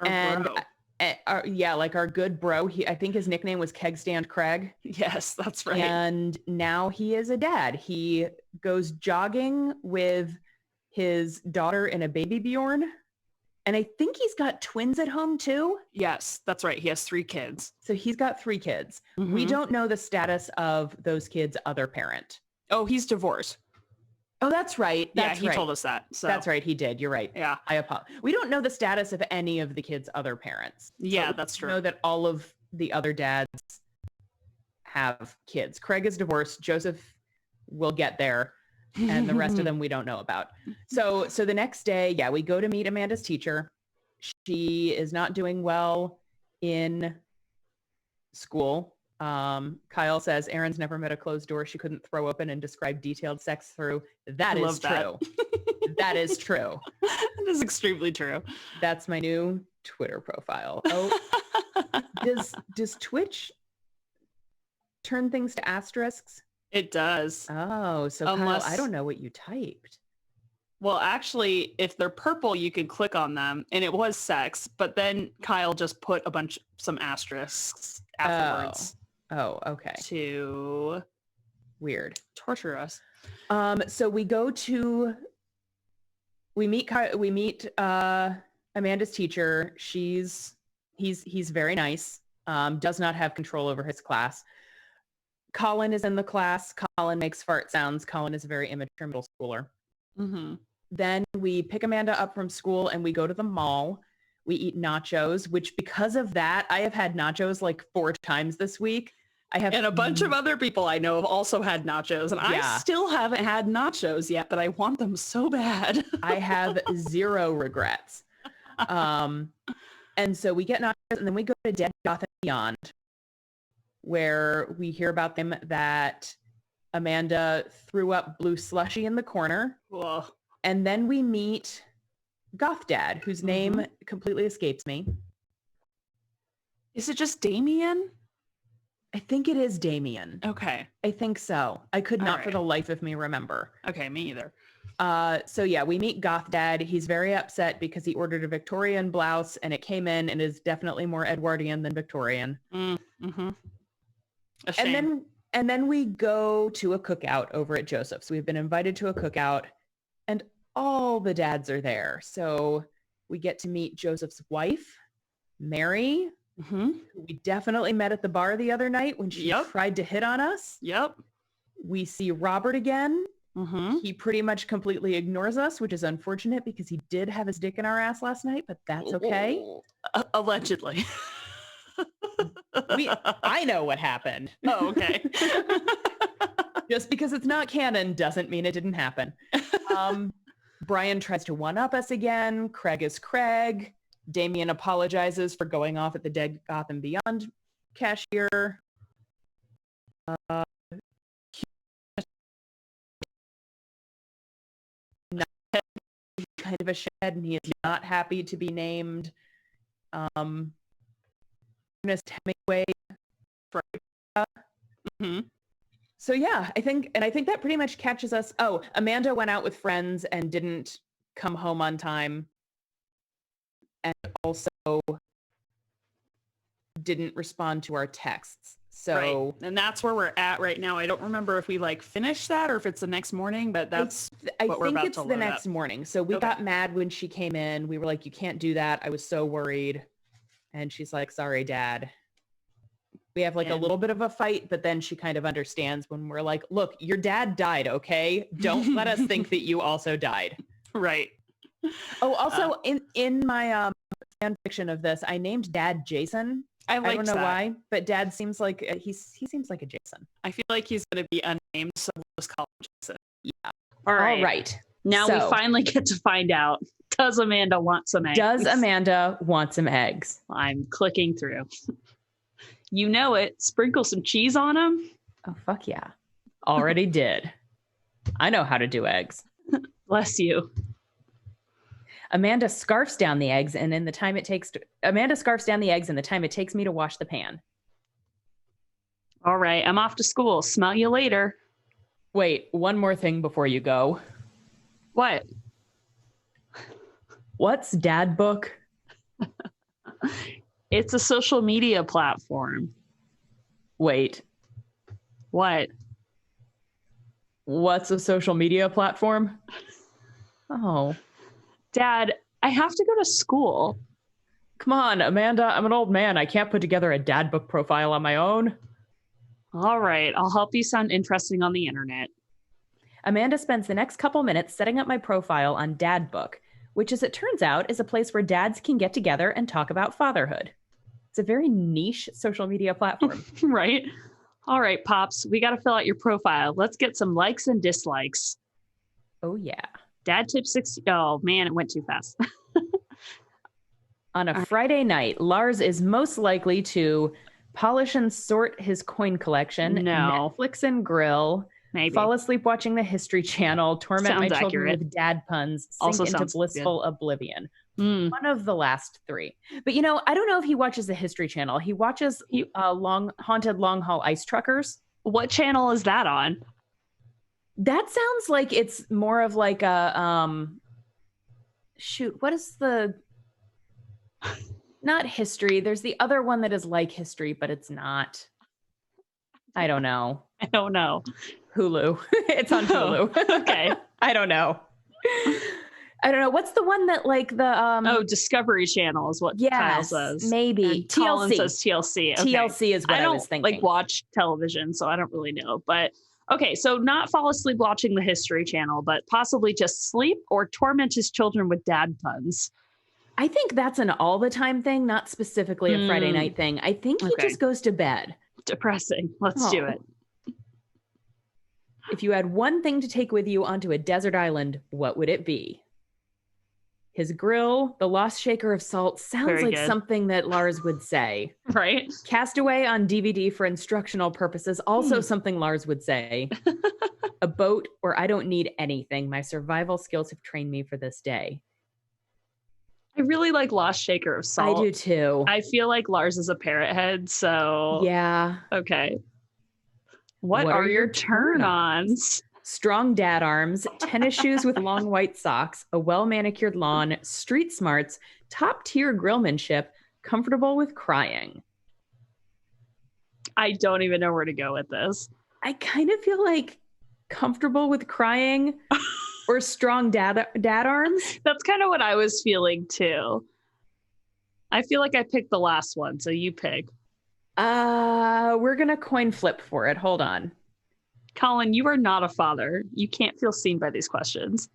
And yeah, like our good bro. I think his nickname was Keg Stand Craig. Yes, that's right. And now he is a dad. He goes jogging with his daughter and a baby Bjorn. And I think he's got twins at home too. Yes, that's right. He has 3 kids. So he's got 3 kids. Mm-hmm. We don't know the status of those kids' other parent. Oh, he's divorced. Oh, that's right. That's he told us that. So. That's right. He did. You're right. Yeah. I apologize. We don't know the status of any of the kids' other parents. Yeah, that's true. We know that all of the other dads have kids. Craig is divorced. Joseph will get there. And the rest of them we don't know about. So the next day, yeah, we go to meet Amanda's teacher. She is not doing well in school. Kyle says Erin's never met a closed door she couldn't throw open and describe detailed sex through. That is true. That is true. That is extremely true. That's my new Twitter profile. Oh, does Twitch turn things to asterisks? It does. Oh, so Kyle, I don't know what you typed. Well, actually, if they're purple, you can click on them, and it was sex, but then Kyle just put some asterisks afterwards. Oh, okay. To weird torture us. So we meet Amanda's teacher. He's very nice. Does not have control over his class. Colin is in the class. Colin makes fart sounds. Colin is a very immature middle schooler. Mm-hmm. Then we pick Amanda up from school and we go to the mall. We eat nachos, which because of that, I have had nachos like 4 times this week. And a bunch of other people I know have also had nachos. And I still haven't had nachos yet, but I want them so bad. I have 0 regrets. And so we get nachos and then we go to Dead Gotham Beyond, where we hear about them that Amanda threw up blue slushy in the corner. Whoa. And then we meet Goth Dad, whose name completely escapes me. Is it just Damien? I think it is Damien. Okay. I think so. I could not for the life of me remember. Okay, me either. So yeah, we meet Goth Dad. He's very upset because he ordered a Victorian blouse and it came in and is definitely more Edwardian than Victorian. Mm-hmm. A shame. And then we go to a cookout over at Joseph's. We've been invited to a cookout and all the dads are there. So we get to meet Joseph's wife, Mary, who we definitely met at the bar the other night when she tried to hit on us. Yep. We see Robert again. He pretty much completely ignores us, which is unfortunate because he did have his dick in our ass last night, but that's okay. Allegedly. I know what happened. Oh, okay. Just because it's not canon doesn't mean it didn't happen. Brian tries to one-up us again. Craig is Craig. Damien apologizes for going off at the Dead Gotham Beyond cashier. Kind of a shed, and he is not happy to be named Ernest Hemingway. So yeah, I think that pretty much catches us. Oh, Amanda went out with friends and didn't come home on time, and also didn't respond to our texts. So, and that's where we're at right now. I don't remember if we finished that or if it's the next morning, but that's what we're about to load up. I think it's the next morning. So we got mad when she came in. We were like, you can't do that. I was so worried. And she's like, sorry, Dad. We have a little bit of a fight, but then she kind of understands when we're like, look, your dad died, okay? Don't let us think that you also died. Right. Oh, also in my fan fiction of this, I named Dad Jason. I don't know why, but Dad seems like he seems like a Jason. I feel like he's going to be unnamed, so we'll just call him Jason. Yeah. All right. Now we finally get to find out. Does Amanda want some eggs? Does Amanda want some eggs? I'm clicking through. You know it. Sprinkle some cheese on them. Oh, fuck yeah. Already did. I know how to do eggs. Bless you. Amanda scarfs down the eggs, and in the time it takes me to wash the pan. All right, I'm off to school. Smell you later. Wait, one more thing before you go. What? What's Dad book? It's a social media platform. Wait, What? what's a social media platform? Oh, Dad, I have to go to school. come on, Amanda. I'm an old man. I can't put together a dad book profile on my own. All right, I'll help you sound interesting on the internet. Amanda spends the next couple minutes setting up my profile on Dad Book, which, as it turns out, is a place where dads can get together and talk about fatherhood. It's a very niche social media platform. Right? All right, Pops, we got to fill out your profile. Let's get some likes and dislikes. Oh, yeah. Dad tip 60. Oh, man, it went too fast. On a Friday night, Lars is most likely to polish and sort his coin collection, No. Netflix and grill, Maybe. fall asleep watching the History Channel, torment Sounds my children accurate. with dad puns, sink Also into sounds blissful oblivion. Mm. One of the last three. But, you know, I don't know if he watches the History Channel. He watches haunted long haul ice truckers. What channel is that on? That sounds like it's more of like a shoot, what is the not history? There's the other one that is like history, but it's not. I don't know. I don't know. Hulu. It's on Hulu. Okay. I don't know. I don't know. What's the one that like the Discovery Channel is what Kyle yes, says. maybe And Colin TLC. says TLC. Okay. TLC is what I was thinking. Like watch television, so I don't really know. But okay, so not fall asleep watching the History Channel, but possibly just sleep or torment his children with dad puns. I think that's an all the time thing, not specifically a Friday night thing. I think he just goes to bed. Depressing. Let's do it. If you had one thing to take with you onto a desert island, what would it be? His grill, the lost shaker of salt, sounds Very like good. something that Lars would say. Right? Castaway on DVD for instructional purposes, also something Lars would say. A boat, or I don't need anything. My survival skills have trained me for this day. I really like Lost Shaker of Salt. I do too. I feel like Lars is a parrot head, so Yeah. okay. What are your turn-ons? Strong dad arms, tennis shoes with long white socks, a well-manicured lawn, street smarts, top-tier grillmanship, comfortable with crying. I don't even know where to go with this. I kind of feel like comfortable with crying or strong dad arms. That's kind of what I was feeling too. I feel like I picked the last one, so you pick. We're going to coin flip for it. Hold on. Colin, you are not a father. You can't feel seen by these questions.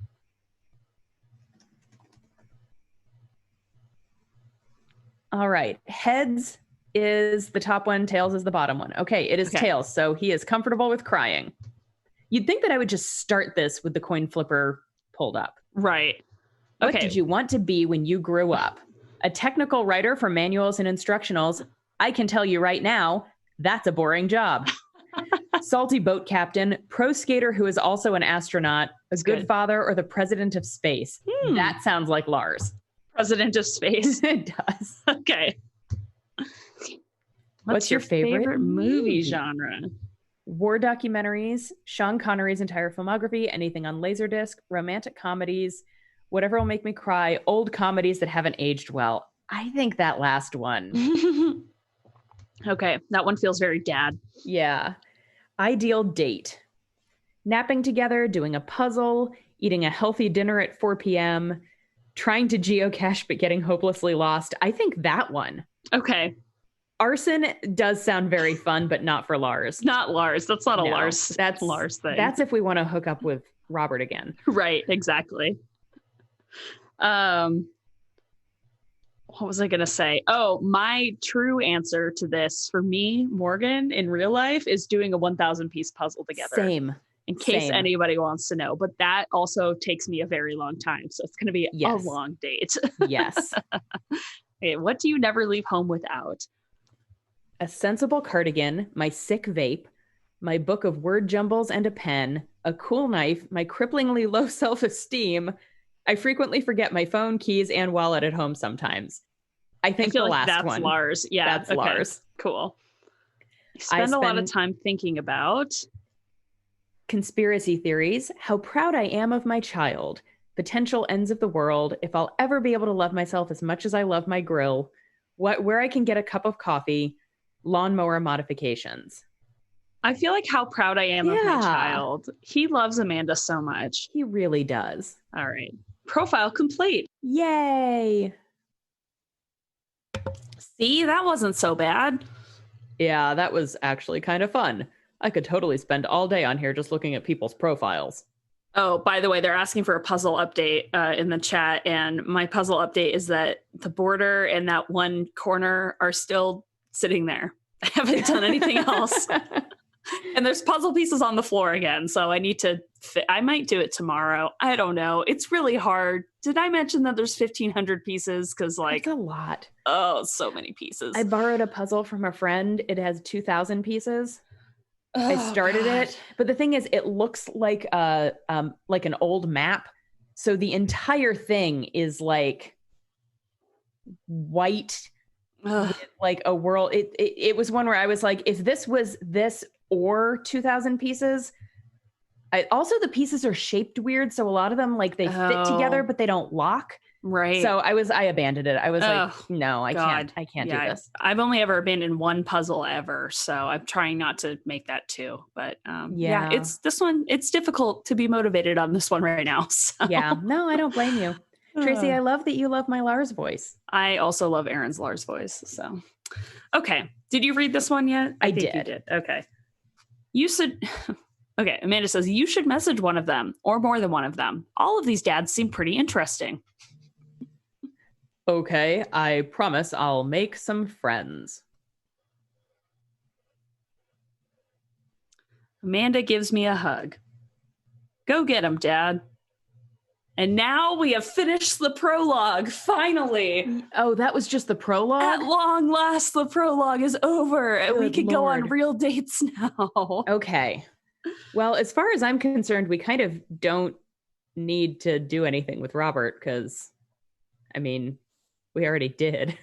All right. Heads is the top one. Tails is the bottom one. Okay. It is tails. So he is comfortable with crying. You'd think that I would just start this with the coin flipper pulled up. Right. What did you want to be when you grew up? A technical writer for manuals and instructionals. I can tell you right now, that's a boring job. Salty boat captain, pro skater who is also an astronaut, a good father, or the president of space. That sounds like Lars. President of space. It does. Okay. What's your favorite movie genre? War documentaries, Sean Connery's entire filmography, anything on Laserdisc, romantic comedies, whatever will make me cry, old comedies that haven't aged well. I think that last one. Okay, that one feels very dad. Yeah. Ideal date. Napping together, doing a puzzle, eating a healthy dinner at 4 p.m., trying to geocache but getting hopelessly lost. I think that one. Okay. Arson does sound very fun, but not for Lars. Not Lars. That's not a Lars. That's Lars thing. That's if we want to hook up with Robert again. Right, exactly. What was I going to say? Oh, my true answer to this for me, Morgan, in real life is doing a 1,000 piece puzzle together. Same. In case anybody wants to know. But that also takes me a very long time. So it's going to be a long date. Yes. Okay, what do you never leave home without? A sensible cardigan, my sick vape, my book of word jumbles and a pen, a cool knife, my cripplingly low self-esteem. I frequently forget my phone, keys, and wallet at home sometimes. I think the last that's one. Lars. Yeah, that's Lars. Cool. You spend a lot of time thinking about conspiracy theories, how proud I am of my child, potential ends of the world, if I'll ever be able to love myself as much as I love my grill, where I can get a cup of coffee, lawnmower modifications. I feel like how proud I am of my child. He loves Amanda so much. He really does. All right. Profile complete. Yay. See, that wasn't so bad. Yeah, that was actually kind of fun. I could totally spend all day on here just looking at people's profiles. Oh, by the way, they're asking for a puzzle update in the chat. And my puzzle update is that the border and that one corner are still sitting there. I haven't done anything else. And there's puzzle pieces on the floor again. So I need to I might do it tomorrow. I don't know. It's really hard. Did I mention that there's 1,500 pieces? Because like, that's a lot. Oh, so many pieces. I borrowed a puzzle from a friend. It has 2,000 pieces. I started it, but the thing is, it looks like an old map. So the entire thing is like white, with like a world. It was one where I was like, if this was this or 2,000 pieces. Also, the pieces are shaped weird, so a lot of them like they fit together, but they don't lock. Right. So I abandoned it. I was like, no, I can't do this. I've only ever abandoned one puzzle ever. So I'm trying not to make that two. But it's this one. It's difficult to be motivated on this one right now. So. Yeah. No, I don't blame you. Tracy, I love that you love my Lars voice. I also love Erin's Lars voice. So, okay. Did you read this one yet? I think did. You did. Okay. You should... Okay, Amanda says, you should message one of them or more than one of them. All of these dads seem pretty interesting. Okay, I promise I'll make some friends. Amanda gives me a hug. Go get him, Dad. And now we have finished the prologue, finally. Oh, that was just the prologue? At long last, the prologue is over, and we can go on real dates now. Okay. Well, as far as I'm concerned, we kind of don't need to do anything with Robert because, I mean, we already did.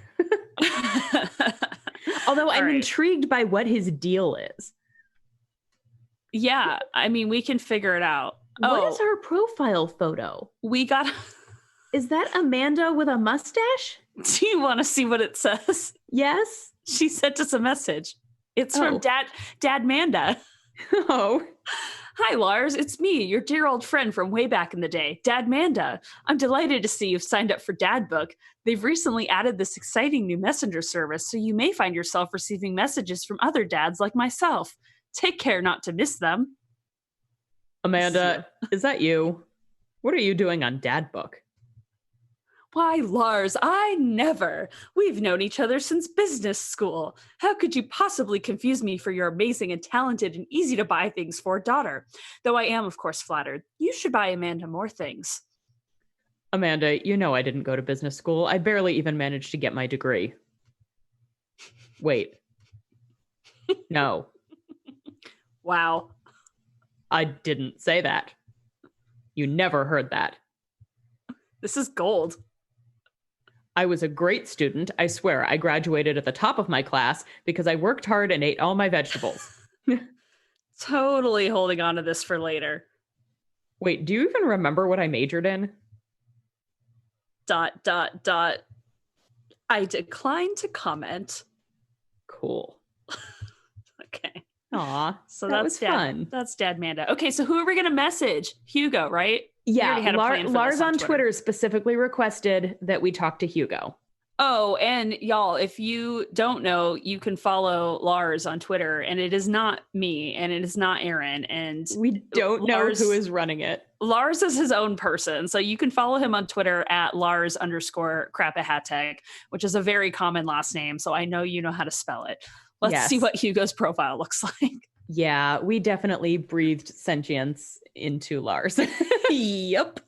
Although I'm intrigued by what his deal is. Yeah, I mean, we can figure it out. What is her profile photo? We got... Is that Amanda with a mustache? Do you want to see what it says? Yes. She sent us a message. It's from Dad Manda. Oh. Hi, Lars. It's me, your dear old friend from way back in the day, Dad Manda. I'm delighted to see you've signed up for Dad Book. They've recently added this exciting new messenger service, so you may find yourself receiving messages from other dads like myself. Take care not to miss them. Amanda, is that you? What are you doing on Dad Book? Why, Lars, I never. We've known each other since business school. How could you possibly confuse me for your amazing and talented and easy to buy things for daughter? Though I am, of course, flattered. You should buy Amanda more things. Amanda, you know I didn't go to business school. I barely even managed to get my degree. Wait. No. Wow. I didn't say that. You never heard that. This is gold. I was a great student. I swear, I graduated at the top of my class because I worked hard and ate all my vegetables. Totally holding on to this for later. Wait, do you even remember what I majored in? ... I decline to comment. Cool. Okay. Aw, so that was fun. That's Dad Manda. Okay, so who are we going to message? Hugo, right? Yeah, Lars on Twitter specifically requested that we talk to Hugo. Oh, and y'all, if you don't know, you can follow Lars on Twitter, and it is not me, and it is not Erin, and we don't know who is running it. Lars is his own person, so you can follow him on Twitter at Lars_Crapihatec, which is a very common last name, so I know you know how to spell it. Let's see what Hugo's profile looks like. Yeah, we definitely breathed sentience into Lars. Yep.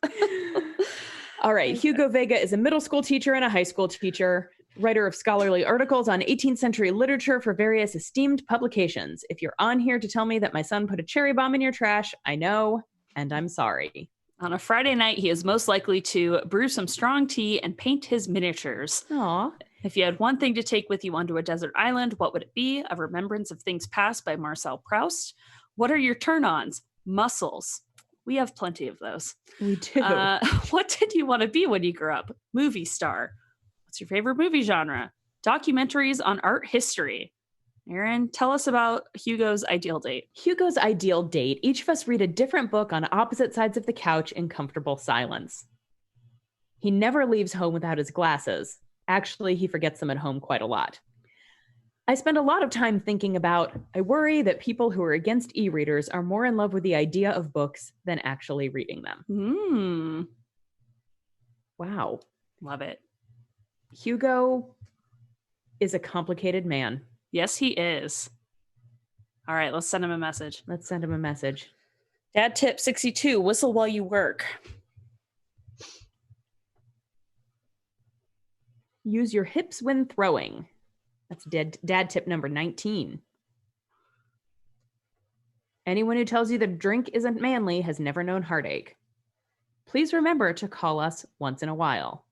All right. Hugo Vega is a middle school teacher and a high school teacher, writer of scholarly articles on 18th century literature for various esteemed publications. If you're on here to tell me that my son put a cherry bomb in your trash, I know, and I'm sorry. On a Friday night, he is most likely to brew some strong tea and paint his miniatures. Aw. If you had one thing to take with you onto a desert island, what would it be? A Remembrance of Things Past by Marcel Proust. What are your turn-ons? Muscles. We have plenty of those. We do. What did you want to be when you grew up? Movie star. What's your favorite movie genre? documentaries on art history. Erin, tell us about Hugo's ideal date. Hugo's ideal date. Each of us read a different book on opposite sides of the couch in comfortable silence. He never leaves home without his glasses. Actually, he forgets them at home quite a lot. I spend a lot of time thinking about, I worry that people who are against e-readers are more in love with the idea of books than actually reading them. Wow. Love it. Hugo is a complicated man. Yes, he is. All right, let's send him a message. Let's send him a message. Dad tip 62, whistle while you work. Use your hips when throwing. That's dad tip number 19. Anyone who tells you that drink isn't manly has never known heartache. Please remember to call us once in a while.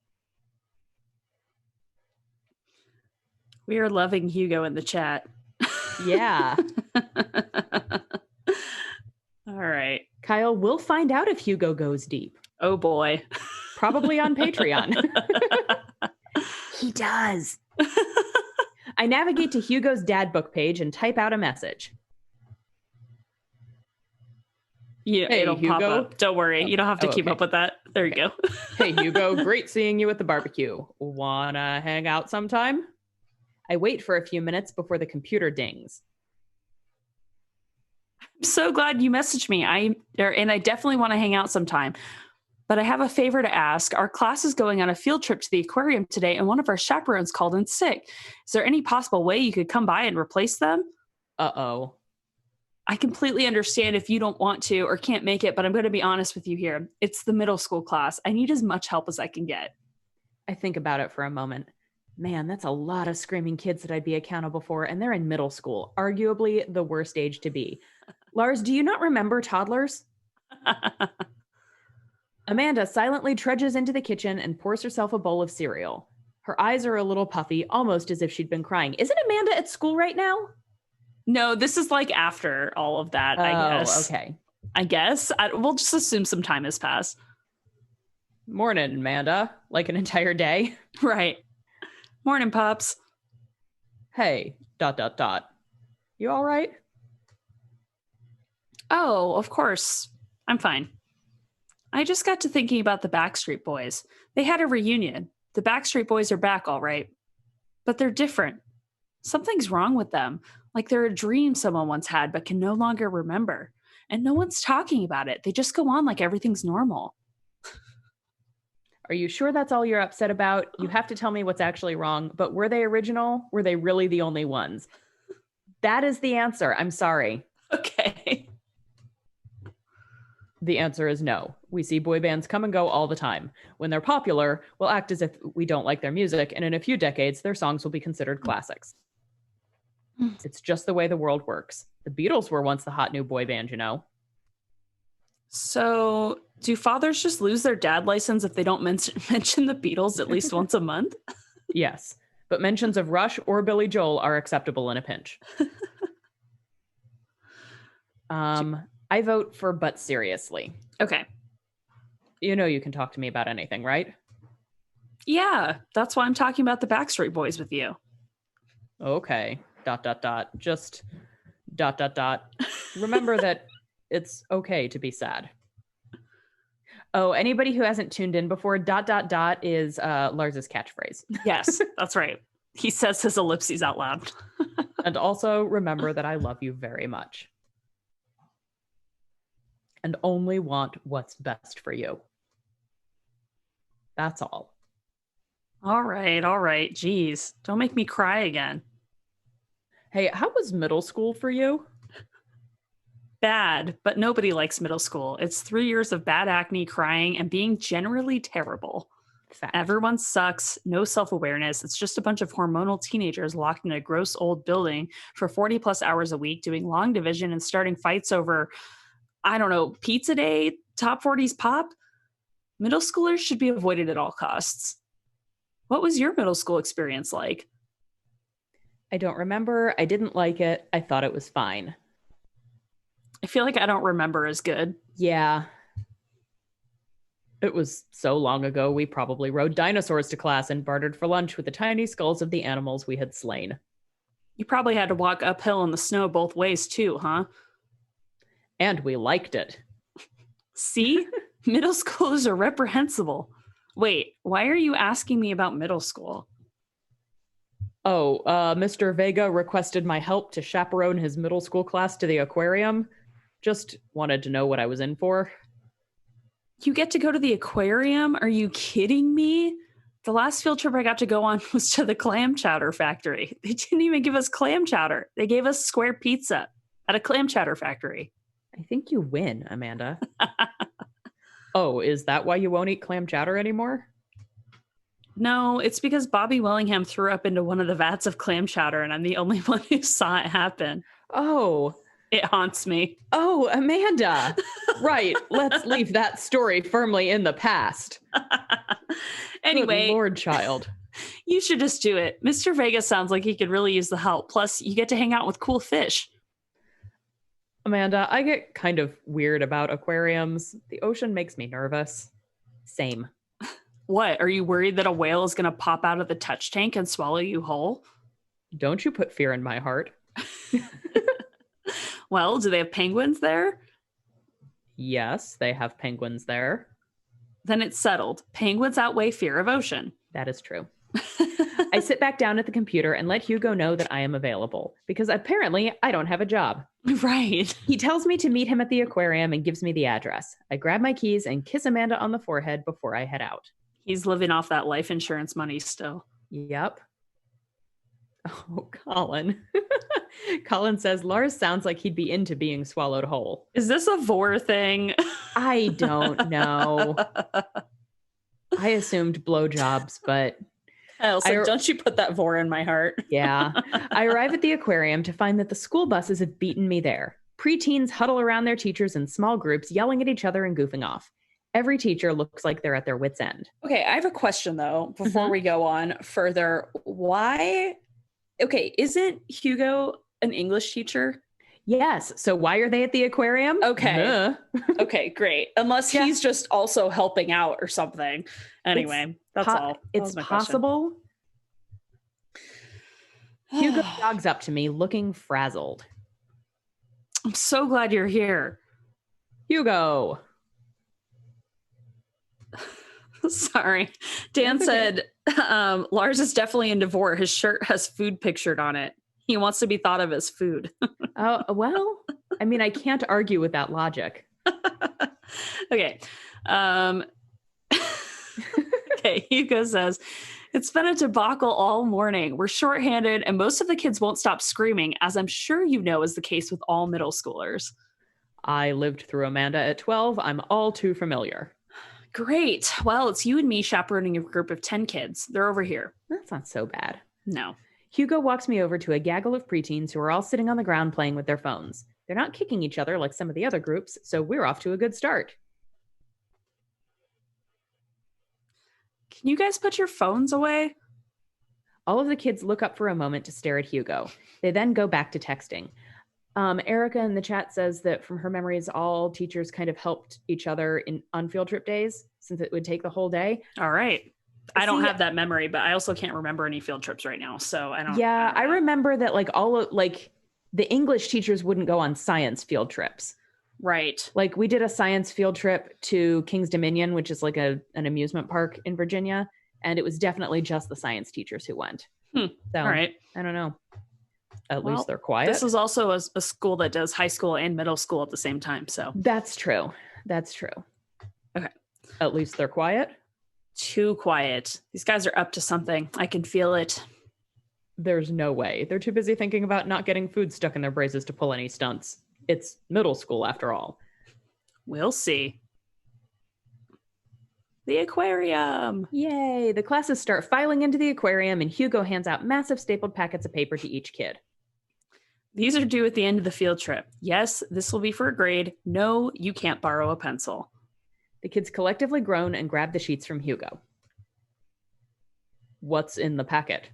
We are loving Hugo in the chat. Yeah. All right. Kyle, we'll find out if Hugo goes deep. Oh boy. Probably on Patreon. He does. I navigate to Hugo's dad book page and type out a message. Yeah, hey, it'll Hugo. pop up. Don't worry. You don't have to keep okay. up with that. There you go. Hey, Hugo, great seeing you at the barbecue. Wanna hang out sometime? I wait for a few minutes before the computer dings. I'm so glad you messaged me. And I definitely want to hang out sometime. But I have a favor to ask. Our class is going on a field trip to the aquarium today, and one of our chaperones called in sick. Is there any possible way you could come by and replace them? Uh-oh. I completely understand if you don't want to or can't make it, but I'm going to be honest with you here. It's the middle school class. I need as much help as I can get. I think about it for a moment. Man, that's a lot of screaming kids that I'd be accountable for, and they're in middle school, arguably the worst age to be. Lars, do you not remember toddlers? Amanda silently trudges into the kitchen and pours herself a bowl of cereal. Her eyes are a little puffy, almost as if she'd been crying. Isn't Amanda at school right now? No, this is like after all of that, I guess. Okay. I guess. We'll just assume some time has passed. Morning, Amanda. Like an entire day. Right. Morning, pups. Hey, ... You all right? Oh, of course. I'm fine. I just got to thinking about the Backstreet Boys. They had a reunion. The Backstreet Boys are back, all right. But they're different. Something's wrong with them. Like they're a dream someone once had but can no longer remember. And no one's talking about it. They just go on like everything's normal. Are you sure that's all you're upset about? You have to tell me what's actually wrong. But were they original? Were they really the only ones? That is the answer. I'm sorry. Okay. The answer is no. We see boy bands come and go all the time. When they're popular, we'll act as if we don't like their music, and in a few decades, their songs will be considered classics. It's just the way the world works. The Beatles were once the hot new boy band, you know? So, do fathers just lose their dad license if they don't mention the Beatles at least once a month? Yes, but mentions of Rush or Billy Joel are acceptable in a pinch. I vote for But Seriously. Okay. You know you can talk to me about anything, right? Yeah, that's why I'm talking about the Backstreet Boys with you. Okay. ... Just ... Remember that it's okay to be sad. Oh, anybody who hasn't tuned in before, ... is Lars's catchphrase. Yes, that's right. He says his ellipses out loud. And also remember that I love you very much. And only want what's best for you. That's all. All right. Jeez, don't make me cry again. Hey, how was middle school for you? Bad, but nobody likes middle school. It's 3 years of bad acne, crying, and being generally terrible. Fact. Everyone sucks, no self-awareness. It's just a bunch of hormonal teenagers locked in a gross old building for 40 plus hours a week, doing long division and starting fights over, I don't know, pizza day, top 40s pop. Middle schoolers should be avoided at all costs. What was your middle school experience like? I don't remember. I didn't like it. I thought it was fine. I feel like I don't remember as good. Yeah. It was so long ago, we probably rode dinosaurs to class and bartered for lunch with the tiny skulls of the animals we had slain. You probably had to walk uphill in the snow both ways too, huh? And we liked it. See? Middle schoolers are reprehensible. Wait, why are you asking me about middle school? Oh, Mr. Vega requested my help to chaperone his middle school class to the aquarium. Just wanted to know what I was in for. You get to go to the aquarium? Are you kidding me? The last field trip I got to go on was to the clam chowder factory. They didn't even give us clam chowder. They gave us square pizza at a clam chowder factory. I think you win, Amanda. Oh, is that why you won't eat clam chowder anymore? No, it's because Bobby Willingham threw up into one of the vats of clam chowder, and I'm the only one who saw it happen. Oh. It haunts me. Oh, Amanda. Right. Let's leave that story firmly in the past. Anyway. Good Lord, child. You should just do it. Mr. Vega sounds like he could really use the help. Plus, you get to hang out with cool fish. Amanda, I get kind of weird about aquariums. The ocean makes me nervous. Same. What? Are you worried that a whale is going to pop out of the touch tank and swallow you whole? Don't you put fear in my heart. Well, do they have penguins there? Yes, they have penguins there. Then it's settled. Penguins outweigh fear of ocean. That is true. I sit back down at the computer and let Hugo know that I am available, because apparently I don't have a job. Right. He tells me to meet him at the aquarium and gives me the address. I grab my keys and kiss Amanda on the forehead before I head out. He's living off that life insurance money still. Yep. Oh, Colin. Colin says Lars sounds like he'd be into being swallowed whole. Is this a vor thing? I don't know. I assumed blowjobs, but... I was like, don't you put that vor in my heart. Yeah. I arrive at the aquarium to find that the school buses have beaten me there. Preteens huddle around their teachers in small groups, yelling at each other and goofing off. Every teacher looks like they're at their wits' end. Okay, I have a question, though, before we go on further. Why... Okay, isn't Hugo an English teacher? Yes. So why are they at the aquarium? Okay. Okay, great. Unless he's just also helping out or something. Anyway, that's all. It's possible. Hugo jogs up to me looking frazzled. I'm so glad you're here. Hugo. Sorry. Dan said, Lars is definitely into vor. His shirt has food pictured on it. He wants to be thought of as food. Oh, well, I mean, I can't argue with that logic. Okay. Okay, Hugo says, it's been a debacle all morning. We're shorthanded and most of the kids won't stop screaming, as I'm sure you know is the case with all middle schoolers. I lived through Amanda at 12. I'm all too familiar. Great. Well, it's you and me chaperoning a group of 10 kids. They're over here. That's not so bad. No. Hugo walks me over to a gaggle of preteens who are all sitting on the ground playing with their phones. They're not kicking each other like some of the other groups, so we're off to a good start. Can you guys put your phones away? All of the kids look up for a moment to stare at Hugo. They then go back to texting. Erica in the chat says that from her memories, all teachers kind of helped each other on field trip days since it would take the whole day. All right. I don't have that memory, but I also can't remember any field trips right now. So I don't. Yeah, I remember that the English teachers wouldn't go on science field trips. Right. Like we did a science field trip to King's Dominion, which is like an amusement park in Virginia. And it was definitely just the science teachers who went. So all right. I don't know. At least they're quiet. This is also a school that does high school and middle school at the same time. So that's true. That's true. Okay. At least they're quiet. Too quiet. These guys are up to something. I can feel it. There's no way. They're too busy thinking about not getting food stuck in their braces to pull any stunts. It's middle school after all. We'll see. The aquarium. Yay. The classes start filing into the aquarium and Hugo hands out massive stapled packets of paper to each kid. These are due at the end of the field trip. Yes, this will be for a grade. No, you can't borrow a pencil. The kids collectively groan and grab the sheets from Hugo. What's in the packet?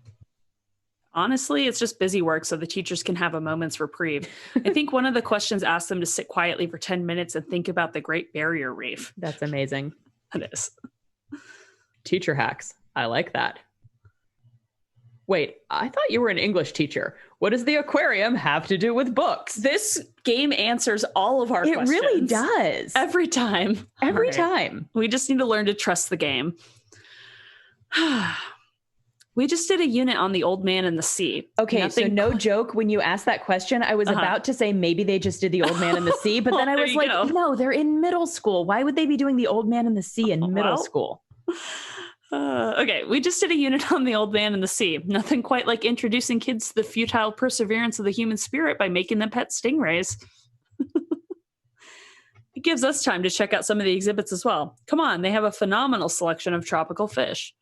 Honestly, it's just busy work so the teachers can have a moment's reprieve. I think one of the questions asked them to sit quietly for 10 minutes and think about the Great Barrier Reef. That's amazing. It is. Teacher hacks. I like that. Wait, I thought you were an English teacher. What does the aquarium have to do with books? This game answers all of our questions. It really does. Every time. Every All right. time. We just need to learn to trust the game. We just did a unit on the Old Man and the Sea. Okay, so no joke, when you asked that question, I was about to say maybe they just did the Old Man and the Sea, but then I was like, no, they're in middle school. Why would they be doing the Old Man and the Sea in middle school? Okay, we just did a unit on the Old Man and the Sea. Nothing quite like introducing kids to the futile perseverance of the human spirit by making them pet stingrays. It gives us time to check out some of the exhibits as well. Come on, they have a phenomenal selection of tropical fish.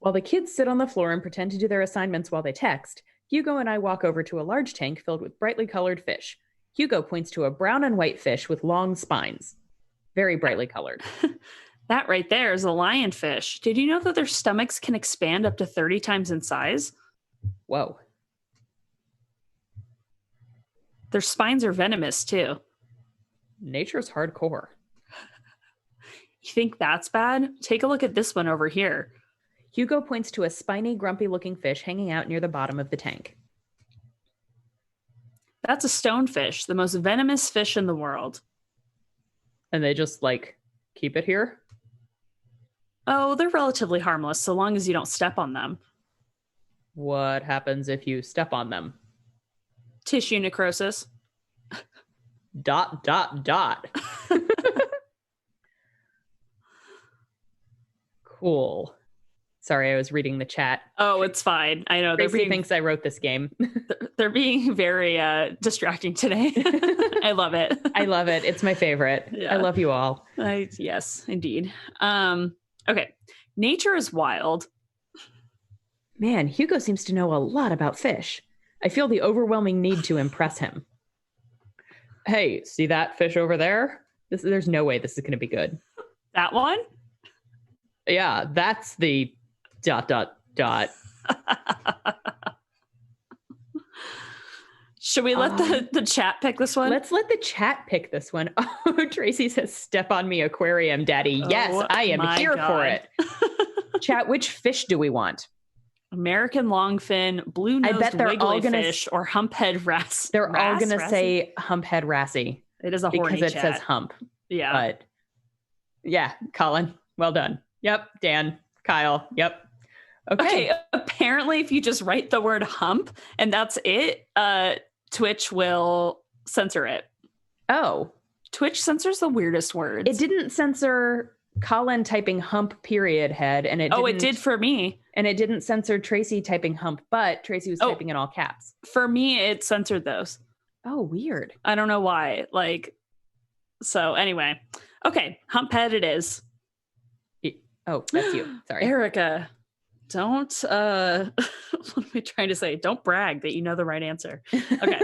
While the kids sit on the floor and pretend to do their assignments while they text, Hugo and I walk over to a large tank filled with brightly colored fish. Hugo points to a brown and white fish with long spines. Very brightly colored. That right there is a lionfish. Did you know that their stomachs can expand up to 30 times in size? Whoa. Their spines are venomous, too. Nature's hardcore. You think that's bad? Take a look at this one over here. Hugo points to a spiny, grumpy-looking fish hanging out near the bottom of the tank. That's a stonefish, the most venomous fish in the world. And they just, keep it here? Oh, they're relatively harmless, so long as you don't step on them. What happens if you step on them? Tissue necrosis. ... Cool. Sorry, I was reading the chat. Oh, it's fine. I know. Tracy thinks I wrote this game. They're being very distracting today. I love it. I love it. It's my favorite. Yeah. I love you all. Yes, indeed. Okay. Nature is wild. Man, Hugo seems to know a lot about fish. I feel the overwhelming need to impress him. Hey, see that fish over there? There's no way this is going to be good. That one? Let's let the chat pick this one. Oh, Tracy says, step on me, aquarium daddy. Yes, I am here for it. Chat, which fish do we want? American longfin, blue-nosed wigglyfish, or humphead wrasse. They're all going to say humphead wrasse. It is a horny because it chat. says hump. Yeah. But yeah, Colin, well done. Yep, Dan, Kyle, yep. Okay. Apparently, if you just write the word hump and that's it, Twitch will censor it. Oh. Twitch censors the weirdest words. It didn't censor Colin typing hump period head. And it did for me. And it didn't censor Tracy typing hump, but Tracy was typing in all caps. For me, it censored those. Oh, weird. I don't know why. So anyway. Okay, hump head it is. Oh, that's you. Sorry. Erica. Don't, what am I trying to say? Don't brag that you know the right answer. Okay.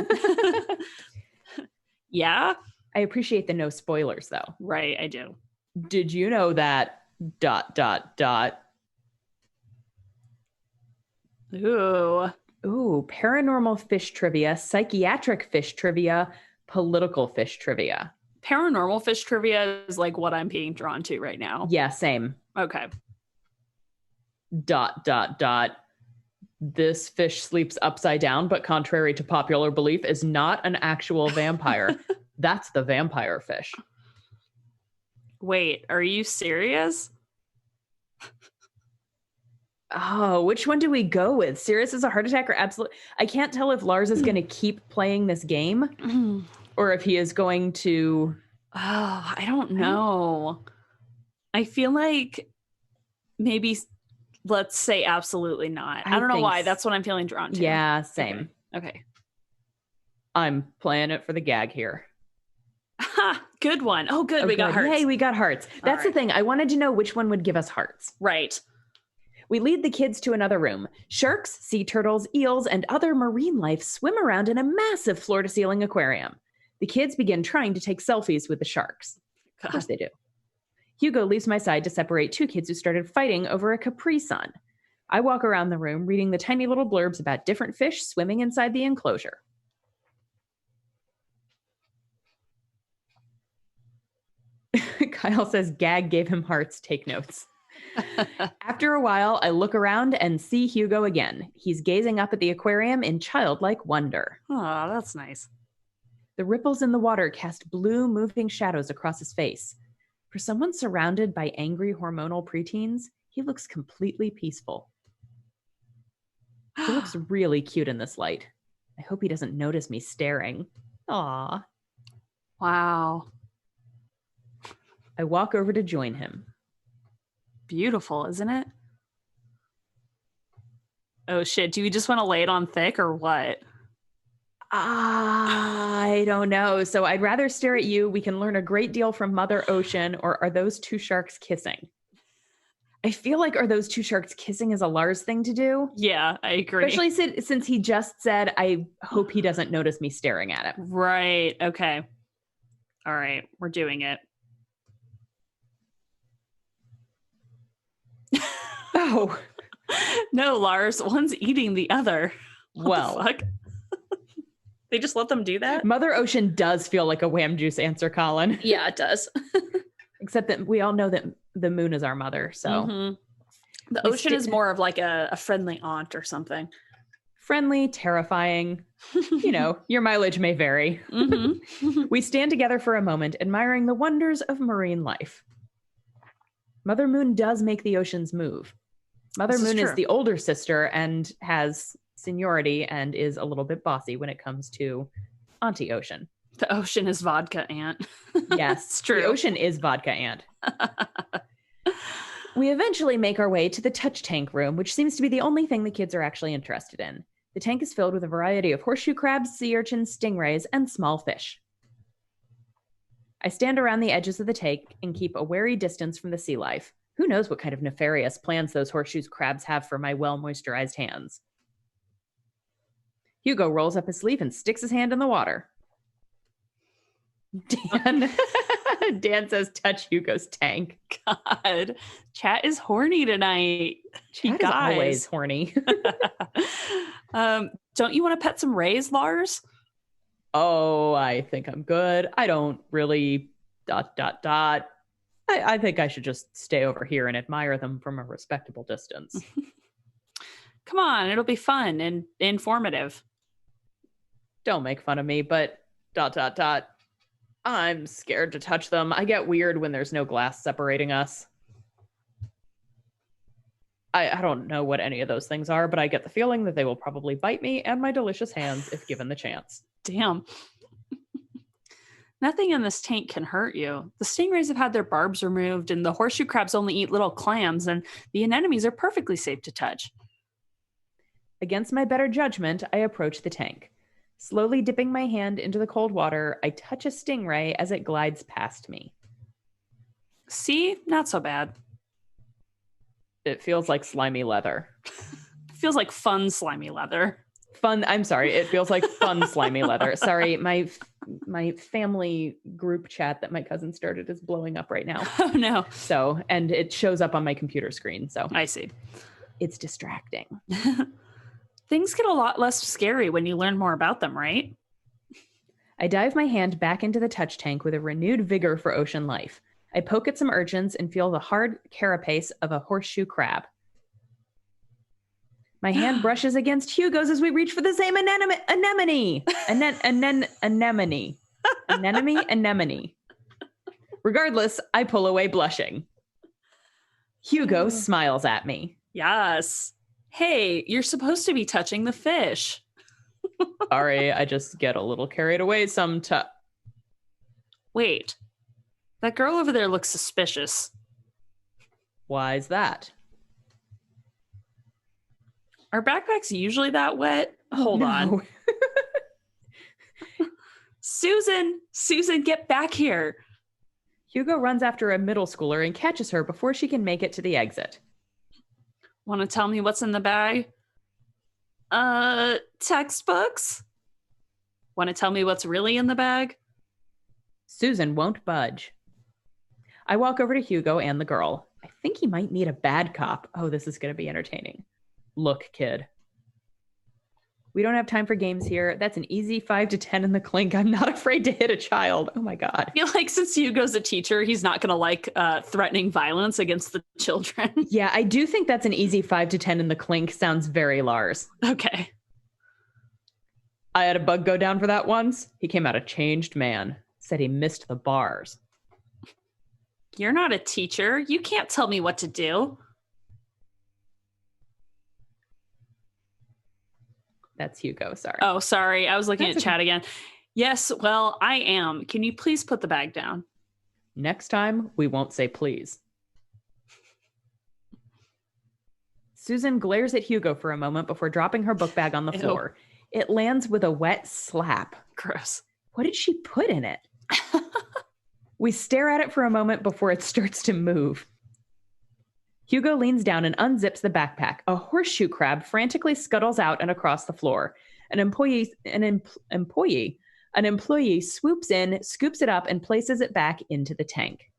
Yeah? I appreciate the no spoilers, though. Right, I do. Did you know that ... Ooh, paranormal fish trivia, psychiatric fish trivia, political fish trivia. Paranormal fish trivia is what I'm being drawn to right now. Yeah, same. Okay. ... This fish sleeps upside down, but contrary to popular belief, is not an actual vampire. That's the vampire fish. Wait, are you serious? Oh, which one do we go with? Serious as a heart attack or absolute? I can't tell if Lars is going to keep playing this game or if he is going to... Oh, I don't know. I feel like maybe... Let's say absolutely not. I don't know why. That's what I'm feeling drawn to. Yeah, same. Okay. I'm playing it for the gag here. Ha! Good one. Oh, good. We got hearts. Yay, we got hearts. That's the thing. I wanted to know which one would give us hearts. Right. We lead the kids to another room. Sharks, sea turtles, eels, and other marine life swim around in a massive floor-to-ceiling aquarium. The kids begin trying to take selfies with the sharks. Of course they do. Hugo leaves my side to separate two kids who started fighting over a Capri Sun. I walk around the room reading the tiny little blurbs about different fish swimming inside the enclosure. Kyle says Gag gave him hearts. Take notes. After a while, I look around and see Hugo again. He's gazing up at the aquarium in childlike wonder. Oh, that's nice. The ripples in the water cast blue, moving shadows across his face. For someone surrounded by angry hormonal preteens, he looks completely peaceful. He looks really cute in this light. I hope he doesn't notice me staring. Aw. Wow. I walk over to join him. Beautiful, isn't it? Oh shit, do you just want to lay it on thick or what? I don't know. So I'd rather stare at you. We can learn a great deal from Mother Ocean, or are those two sharks kissing? I feel like are those two sharks kissing is a Lars thing to do. Yeah, I agree. Especially since he just said, I hope he doesn't notice me staring at him. Right. Okay. All right. We're doing it. Oh. No, Lars. One's eating the other. Well. What the fuck? They just let them do that? Mother Ocean does feel like a Wham Juice answer, Colin. Yeah, it does. Except that we all know that the moon is our mother, so. The ocean is more of like a friendly aunt or something. Friendly, terrifying. You know, your mileage may vary. We stand together for a moment, admiring the wonders of marine life. Mother Moon does make the oceans move. Mother Moon is the older sister and has seniority and is a little bit bossy when it comes to Auntie Ocean. The ocean is vodka aunt. Yes, it's true. The ocean is vodka aunt. We eventually make our way to the touch tank room, which seems to be the only thing the kids are actually interested in. The tank is filled with a variety of horseshoe crabs, sea urchins, stingrays, and small fish. I stand around the edges of the tank and keep a wary distance from the sea life. Who knows what kind of nefarious plans those horseshoe crabs have for my well-moisturized hands. Hugo rolls up his sleeve and sticks his hand in the water. Dan says, touch Hugo's tank. God, chat is horny tonight. Chat is always horny. Don't you want to pet some rays, Lars? Oh, I think I'm good. I don't really ... I think I should just stay over here and admire them from a respectable distance. Come on, it'll be fun and informative. Don't make fun of me, but ... I'm scared to touch them. I get weird when there's no glass separating us. I don't know what any of those things are, but I get the feeling that they will probably bite me and my delicious hands if given the chance. Damn. Nothing in this tank can hurt you. The stingrays have had their barbs removed, and the horseshoe crabs only eat little clams, and the anemones are perfectly safe to touch. Against my better judgment, I approach the tank. Slowly dipping my hand into the cold water, I touch a stingray as it glides past me. See? Not so bad. It feels like slimy leather. It feels like fun slimy leather. I'm sorry. It feels like fun slimy leather. Sorry, my family group chat that my cousin started is blowing up right now. Oh, no. So, and it shows up on my computer screen. So I see. It's distracting. Things get a lot less scary when you learn more about them, right? I dive my hand back into the touch tank with a renewed vigor for ocean life. I poke at some urchins and feel the hard carapace of a horseshoe crab. My hand brushes against Hugo's as we reach for the same anemone. Anemone. Regardless, I pull away blushing. Hugo smiles at me. Yes. Hey, you're supposed to be touching the fish. Sorry, I just get a little carried away sometimes. Wait, that girl over there looks suspicious. Why is that? Are backpacks usually that wet? Hold on. Susan, get back here. Hugo runs after a middle schooler and catches her before she can make it to the exit. Want to tell me what's in the bag? Textbooks? Want to tell me what's really in the bag? Susan won't budge. I walk over to Hugo and the girl. I think he might need a bad cop. Oh, this is going to be entertaining. Look, kid. We don't have time for games here. That's an easy 5 to 10 in the clink. I'm not afraid to hit a child. Oh my God. I feel like since Hugo's a teacher, he's not going to like threatening violence against the children. Yeah, I do think that's an easy 5 to 10 in the clink. Sounds very Lars. Okay. I had a bug go down for that once. He came out a changed man. Said he missed the bars. You're not a teacher. You can't tell me what to do. That's Hugo, sorry. Oh, sorry. I was looking That's at chat again. Yes, well, I am. Can you please put the bag down? Next time, we won't say please. Susan glares at Hugo for a moment before dropping her book bag on the floor. It lands with a wet slap. Gross. What did she put in it? We stare at it for a moment before it starts to move. Hugo leans down and unzips the backpack. A horseshoe crab frantically scuttles out and across the floor. An employee swoops in, scoops it up, and places it back into the tank.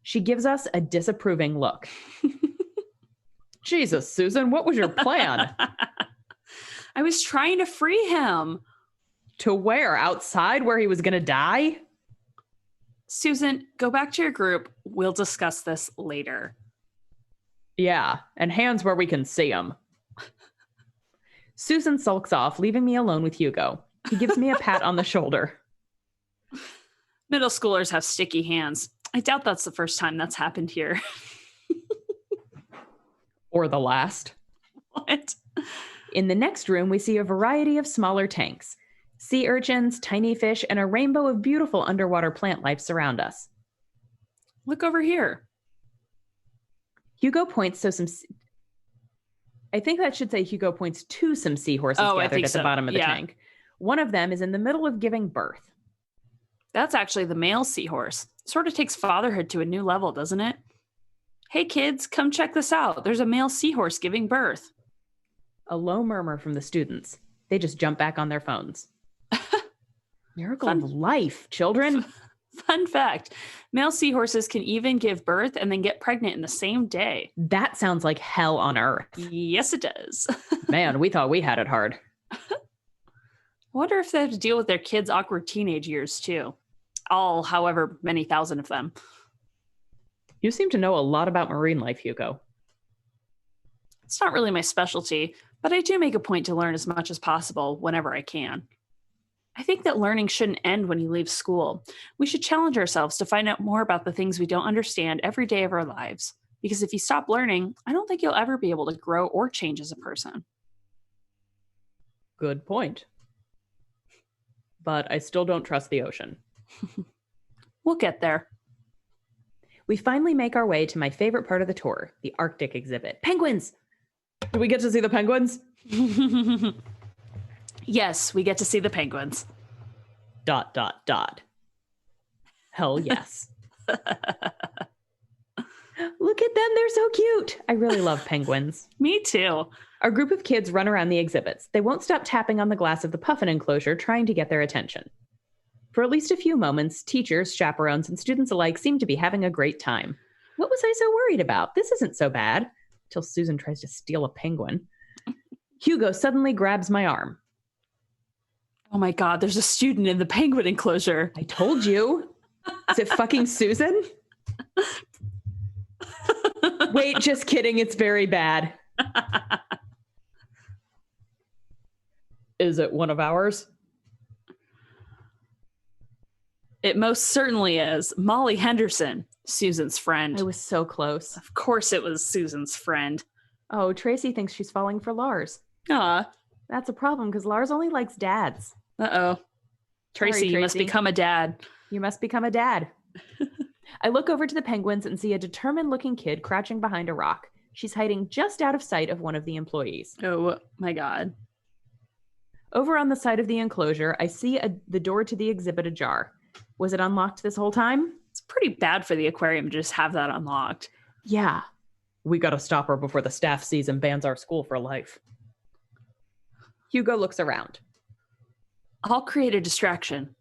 She gives us a disapproving look. Jesus, Susan, what was your plan? I was trying to free him. To where? Outside where he was going to die? Susan, go back to your group. We'll discuss this later. Yeah, and hands where we can see them. Susan sulks off, leaving me alone with Hugo. He gives me a pat on the shoulder. Middle schoolers have sticky hands. I doubt that's the first time that's happened here. Or the last. What? In the next room, we see a variety of smaller tanks. Sea urchins, tiny fish, and a rainbow of beautiful underwater plant life surround us. Look over here. Hugo points to some... I think that should say Hugo points to some seahorses gathered at the bottom of the tank. One of them is in the middle of giving birth. That's actually the male seahorse. Sort of takes fatherhood to a new level, doesn't it? Hey kids, come check this out. There's a male seahorse giving birth. A low murmur from the students. They just jump back on their phones. Miracle of life, children. Fun fact, male seahorses can even give birth and then get pregnant in the same day. That sounds like hell on earth. Yes, it does. Man, we thought we had it hard. I wonder if they have to deal with their kids' awkward teenage years too. All, however many thousand of them. You seem to know a lot about marine life, Hugo. It's not really my specialty, but I do make a point to learn as much as possible whenever I can. I think that learning shouldn't end when you leave school. We should challenge ourselves to find out more about the things we don't understand every day of our lives. Because if you stop learning, I don't think you'll ever be able to grow or change as a person. Good point. But I still don't trust the ocean. We'll get there. We finally make our way to my favorite part of the tour, the Arctic exhibit. Penguins! Do we get to see the penguins? Yes, we get to see the penguins. ... Hell yes. Look at them, they're so cute. I really love penguins. Me too. Our group of kids run around the exhibits. They won't stop tapping on the glass of the puffin enclosure, trying to get their attention. For at least a few moments, teachers, chaperones, and students alike seem to be having a great time. What was I so worried about? This isn't so bad. Till Susan tries to steal a penguin. Hugo suddenly grabs my arm. Oh my God, there's a student in the penguin enclosure. I told you. Is it fucking Susan? Wait, just kidding. It's very bad. Is it one of ours? It most certainly is. Molly Henderson, Susan's friend. I was so close. Of course it was Susan's friend. Oh, Tracy thinks she's falling for Lars. Aw. That's a problem because Lars only likes dads. Uh-oh. Tracy, you must become a dad. You must become a dad. I look over to the penguins and see a determined-looking kid crouching behind a rock. She's hiding just out of sight of one of the employees. Oh, my God. Over on the side of the enclosure, I see the door to the exhibit ajar. Was it unlocked this whole time? It's pretty bad for the aquarium to just have that unlocked. Yeah. We gotta stop her before the staff sees and bans our school for life. Hugo looks around. I'll create a distraction.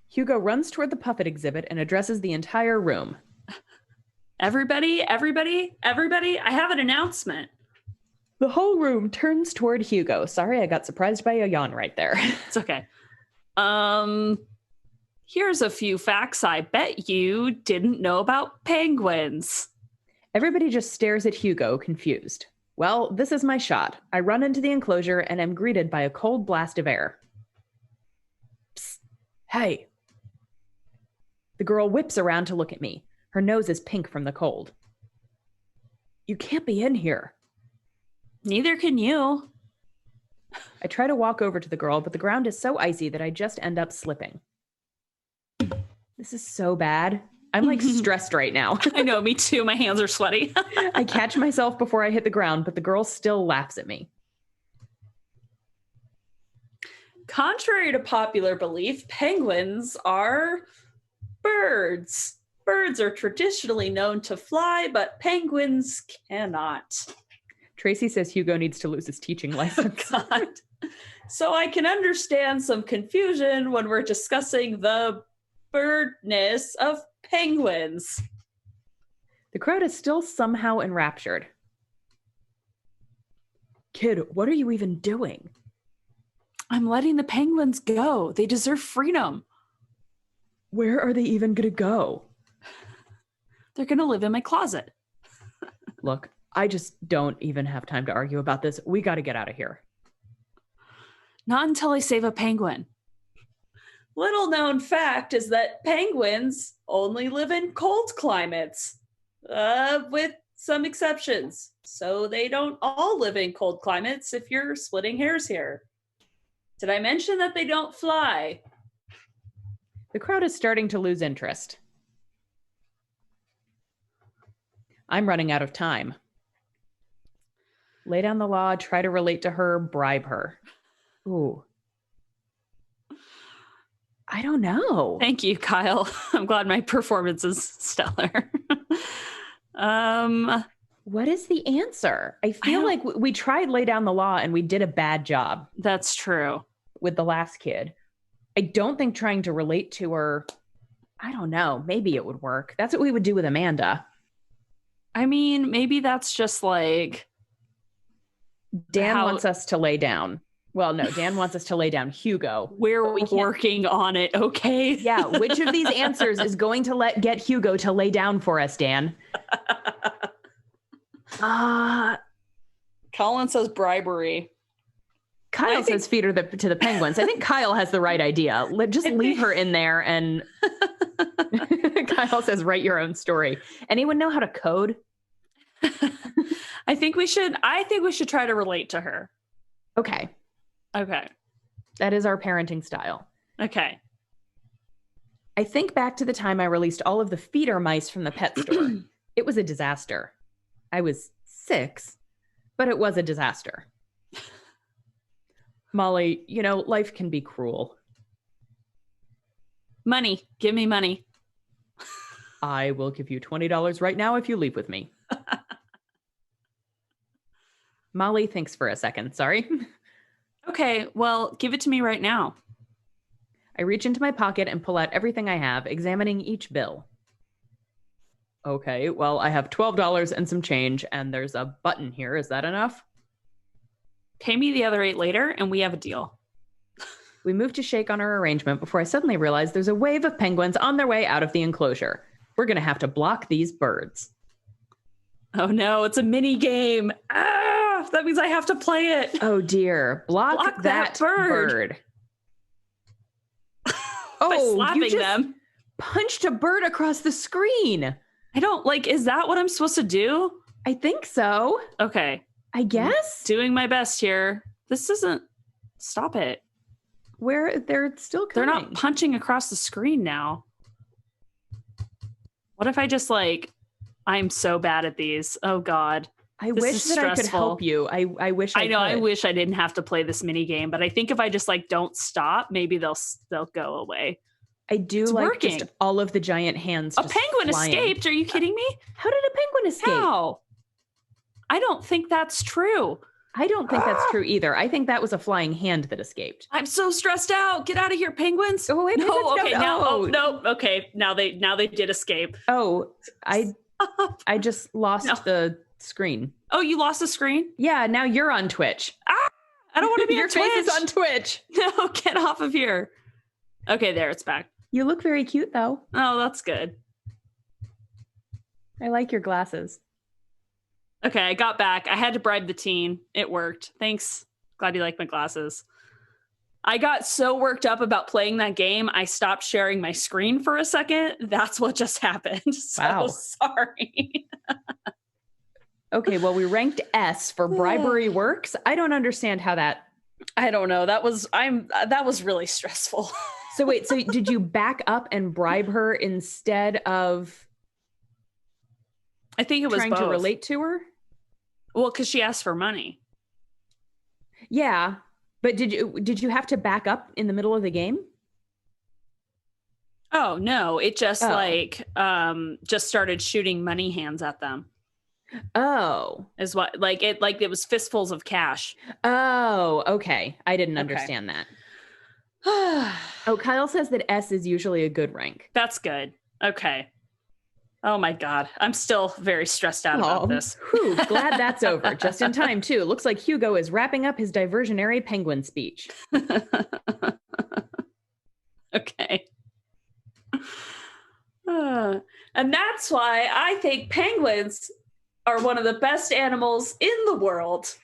Hugo runs toward the puppet exhibit and addresses the entire room. Everybody, I have an announcement. The whole room turns toward Hugo. Sorry, I got surprised by a yawn right there. It's okay. Here's a few facts I bet you didn't know about penguins. Everybody just stares at Hugo, confused. Well, this is my shot. I run into the enclosure and am greeted by a cold blast of air. Psst. Hey. The girl whips around to look at me. Her nose is pink from the cold. You can't be in here. Neither can you. I try to walk over to the girl, but the ground is so icy that I just end up slipping. This is so bad. I'm like stressed right now. I know, me too. My hands are sweaty. I catch myself before I hit the ground, but the girl still laughs at me. Contrary to popular belief, penguins are birds. Birds are traditionally known to fly, but penguins cannot. Tracy says Hugo needs to lose his teaching license. Oh, God. So I can understand some confusion when we're discussing the birdness of penguins. The crowd is still somehow enraptured. Kid, what are you even doing? I'm letting the penguins go. They deserve freedom. Where are they even going to go? They're going to live in my closet. Look, I just don't even have time to argue about this. We got to get out of here. Not until I save a penguin. Little known fact is that penguins only live in cold climates, with some exceptions. So they don't all live in cold climates if you're splitting hairs here. Did I mention that they don't fly? The crowd is starting to lose interest. I'm running out of time. Lay down the law, try to relate to her, bribe her. Ooh. I don't know. Thank you, Kyle. I'm glad my performance is stellar. What is the answer? I feel like we tried lay down the law and we did a bad job. That's true. With the last kid. I don't think trying to relate to her, I don't know, maybe it would work. That's what we would do with Amanda. I mean, maybe that's just like... Dan wants us to lay down. Well, no, Dan wants us to lay down Hugo. We're working on it, okay? Yeah, which of these answers is going to get Hugo to lay down for us, Dan? Colin says bribery. Kyle says feed her to the penguins. I think Kyle has the right idea. Just leave her in there and... Kyle says write your own story. Anyone know how to code? I think we should try to relate to her. Okay. That is our parenting style. Okay. I think back to the time I released all of the feeder mice from the pet store. It was a disaster. I was 6, but it was a disaster. Molly, life can be cruel. Money. Give me money. I will give you $20 right now if you leave with me. Molly thinks for a second. Sorry. Okay, well, give it to me right now. I reach into my pocket and pull out everything I have, examining each bill. Okay, well, I have $12 and some change, and there's a button here. Is that enough? Pay me the other 8 later, and we have a deal. We move to shake on our arrangement before I suddenly realize there's a wave of penguins on their way out of the enclosure. We're going to have to block these birds. Oh no, it's a mini game. That means I have to play it. Oh dear. Block that bird. By slapping them. Punched a bird across the screen. I don't is that what I'm supposed to do? I think so. Okay. I guess. I'm doing my best here. This doesn't stop it. Where they're still coming. They're not punching across the screen now. What if I just I'm so bad at these. Oh God. I wish that I could help you. I wish I could. I wish I didn't have to play this mini game, but I think if I just don't stop, maybe they'll go away. I do working. Just all of the giant hands. A penguin escaped. Are you kidding me? How did a penguin escape? How? I don't think that's true. I don't think that's true either. I think that was a flying hand that escaped. I'm so stressed out. Get out of here, penguins. Oh wait, no. Okay, no. Okay, now they did escape. Oh, I just lost the screen. Oh, you lost the screen? Yeah, now you're on Twitch. Ah, I don't want to be Your on Twitch. face is on Twitch. No, get off of here. Okay, there, it's back. You look very cute, though. Oh, that's good. I like your glasses. Okay, I got back. I had to bribe the teen. It worked. Thanks. Glad you like my glasses. I got so worked up about playing that game, I stopped sharing my screen for a second. That's what just happened. So Wow. sorry. Okay, well, we ranked S for bribery works. I don't understand how that... I don't know. That was really stressful. So wait, so did you back up and bribe her instead of I think it was trying both. to relate to her? Well, because she asked for money. Yeah, but did you have to back up in the middle of the game? Oh no, it just just started shooting money hands at them. Oh. Is what it was fistfuls of cash. Oh, okay. I didn't understand that. Oh, Kyle says that S is usually a good rank. That's good. Okay. Oh my God. I'm still very stressed out about this. Whew, glad that's over. Just in time, too. Looks like Hugo is wrapping up his diversionary penguin speech. Okay. And that's why I think penguins are one of the best animals in the world.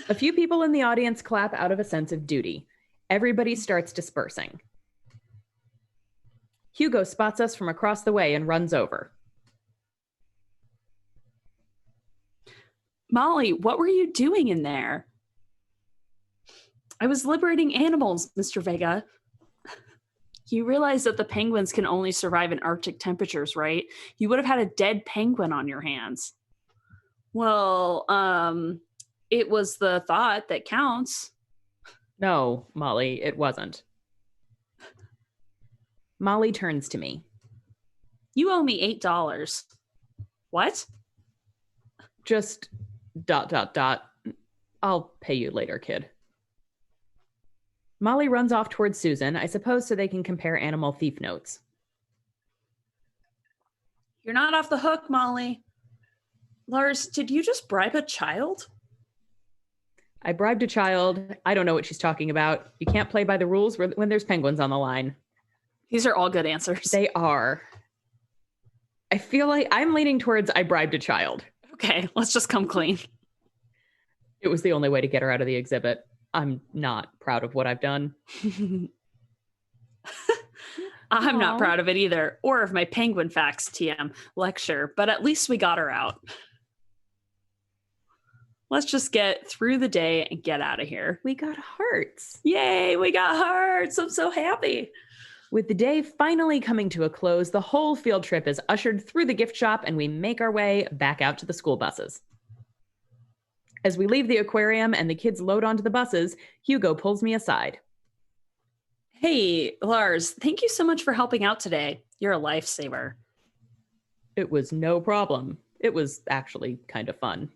A few people in the audience clap out of a sense of duty. Everybody starts dispersing. Hugo spots us from across the way and runs over. Molly, what were you doing in there? I was liberating animals, Mr. Vega. You realize that the penguins can only survive in Arctic temperatures, right? You would have had a dead penguin on your hands. Well, it was the thought that counts. No, Molly, it wasn't. Molly turns to me. You owe me $8. What? Just ... I'll pay you later, kid. Molly runs off towards Susan, I suppose so they can compare animal thief notes. You're not off the hook, Molly. Lars, did you just bribe a child? I bribed a child. I don't know what she's talking about. You can't play by the rules when there's penguins on the line. These are all good answers. They are. I feel like I'm leaning towards I bribed a child. Okay, let's just come clean. It was the only way to get her out of the exhibit. I'm not proud of what I've done. I'm not proud of it either, or of my penguin facts TM lecture, but at least we got her out. Let's just get through the day and get out of here. We got hearts. Yay, we got hearts. I'm so happy. With the day finally coming to a close, the whole field trip is ushered through the gift shop and we make our way back out to the school buses. As we leave the aquarium and the kids load onto the buses, Hugo pulls me aside. Hey, Lars, thank you so much for helping out today. You're a lifesaver. It was no problem. It was actually kind of fun.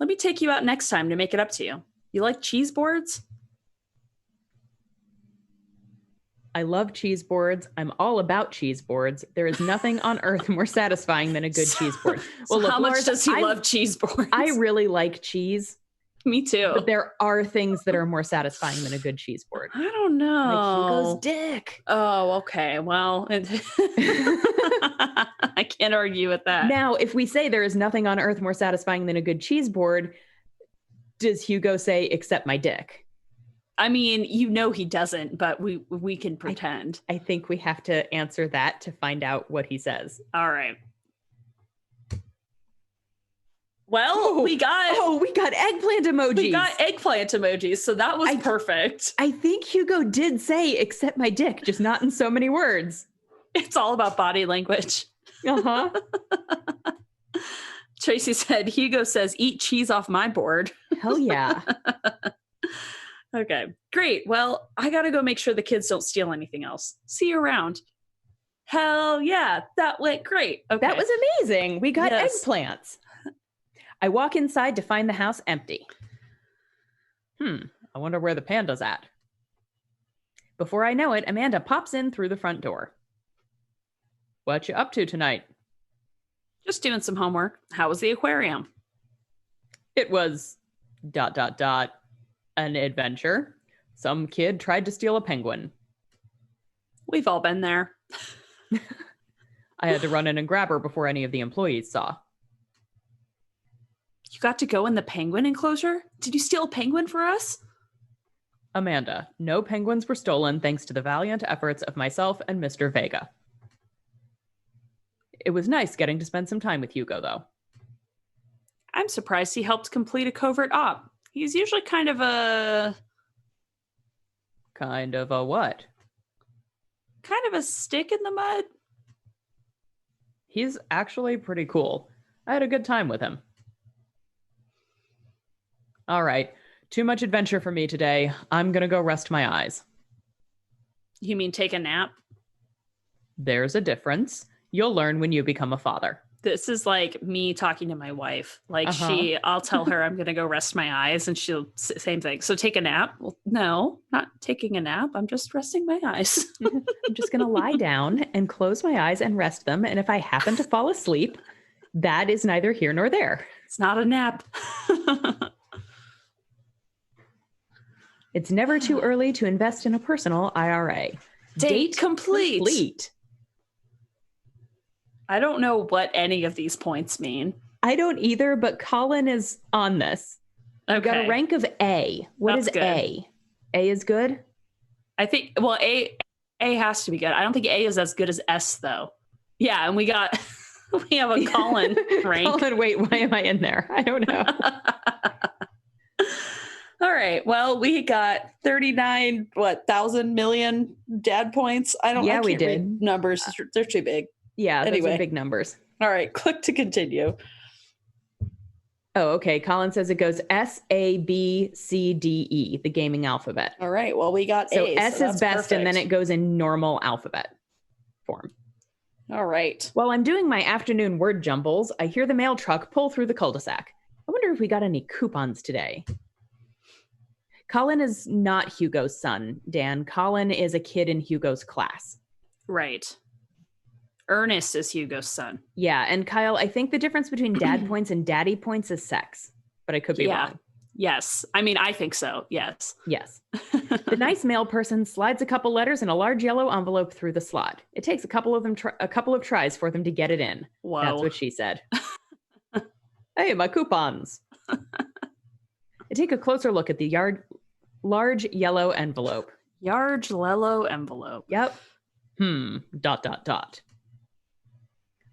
Let me take you out next time to make it up to you. You like cheese boards? I love cheese boards. I'm all about cheese boards. There is nothing on earth more satisfying than a good cheese board. Well, look, how much does he love cheese boards? I really like cheese. Me too. But there are things that are more satisfying than a good cheese board. I don't know. Like Hugo's dick. Oh, okay. Well, I can't argue with that. Now, if we say there is nothing on earth more satisfying than a good cheese board, does Hugo say, except my dick? I mean, you know he doesn't, but we can pretend. I think we have to answer that to find out what he says. All right. Well, we got eggplant emojis. We got eggplant emojis, so that was perfect. I think Hugo did say, except my dick, just not in so many words. It's all about body language. Uh-huh. Tracy said, Hugo says, eat cheese off my board. Hell yeah. Okay, great. Well, I got to go make sure the kids don't steal anything else. See you around. Hell yeah, that went great. Okay. That was amazing. We got eggplants. I walk inside to find the house empty. I wonder where the panda's at. Before I know it, Amanda pops in through the front door. What you up to tonight? Just doing some homework. How was the aquarium? It was ... an adventure. Some kid tried to steal a penguin. We've all been there. I had to run in and grab her before any of the employees saw. You got to go in the penguin enclosure? Did you steal a penguin for us? Amanda, no penguins were stolen thanks to the valiant efforts of myself and Mr. Vega. It was nice getting to spend some time with Hugo, though. I'm surprised he helped complete a covert op. He's usually kind of a... Kind of a what? Kind of a stick in the mud. He's actually pretty cool. I had a good time with him. All right. Too much adventure for me today. I'm going to go rest my eyes. You mean take a nap? There's a difference. You'll learn when you become a father. This is like me talking to my wife. Like I'll tell her I'm going to go rest my eyes and she'll same thing. So take a nap. Well, no, not taking a nap. I'm just resting my eyes. I'm just going to lie down and close my eyes and rest them. And if I happen to fall asleep, that is neither here nor there. It's not a nap. It's never too early to invest in a personal IRA. Date complete. I don't know what any of these points mean. I don't either, but Colin is on this. Okay. You got a rank of A. What is A? A is good? I think, well, A has to be good. I don't think A is as good as S, though. Yeah, and we have a Colin rank. Colin, wait, why am I in there? I don't know. All right. Well, we got 1,000 million dad points. I can't we did. Read numbers. They're too big. Yeah, anyway. Those are big numbers. All right. Click to continue. Oh, okay. Colin says it goes S, A, B, C, D, E, the gaming alphabet. All right. Well, we got so A. S is best, perfect. and then it goes in normal alphabet form. All right. While I'm doing my afternoon word jumbles, I hear the mail truck pull through the cul-de-sac. I wonder if we got any coupons today. Colin is not Hugo's son, Dan. Colin is a kid in Hugo's class. Right. Ernest is Hugo's son. Yeah, and Kyle, I think the difference between dad points and daddy points is sex, but I could be wrong. Yes. I mean, I think so. Yes. Yes. The nice mail person slides a couple letters in a large yellow envelope through the slot. It takes a couple of tries for them to get it in. Whoa. That's what she said. Hey, my coupons. I take a closer look at the large yellow envelope. Large yellow envelope. Yep.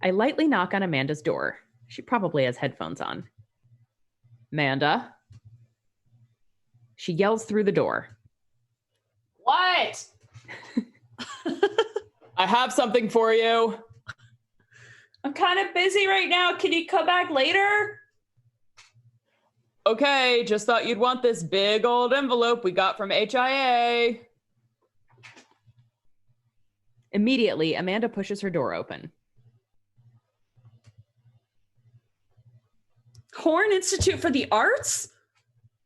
I lightly knock on Amanda's door. She probably has headphones on. Amanda. She yells through the door. What? I have something for you. I'm kind of busy right now. Can you come back later? Okay, just thought you'd want this big old envelope we got from HIA. Immediately, Amanda pushes her door open. Horn Institute for the Arts?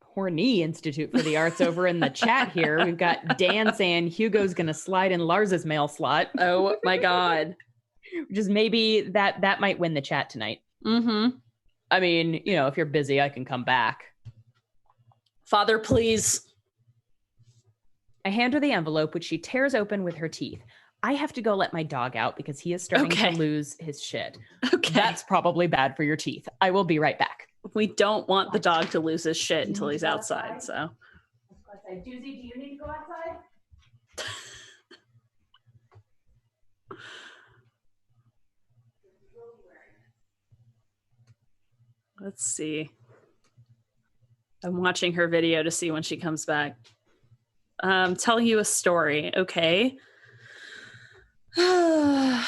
Horny Institute for the Arts over in the chat here. We've got Dan saying Hugo's going to slide in Lars's mail slot. Oh my God. Just maybe that might win the chat tonight. Mm-hmm. I mean, if you're busy, I can come back. Father, please. I hand her the envelope, which she tears open with her teeth. I have to go let my dog out because he is starting to lose his shit. Okay. That's probably bad for your teeth. I will be right back. We don't want the dog to lose his shit until he's outside, so. Doozy, do you need to go outside? Let's see. I'm watching her video to see when she comes back. Telling you a story, okay?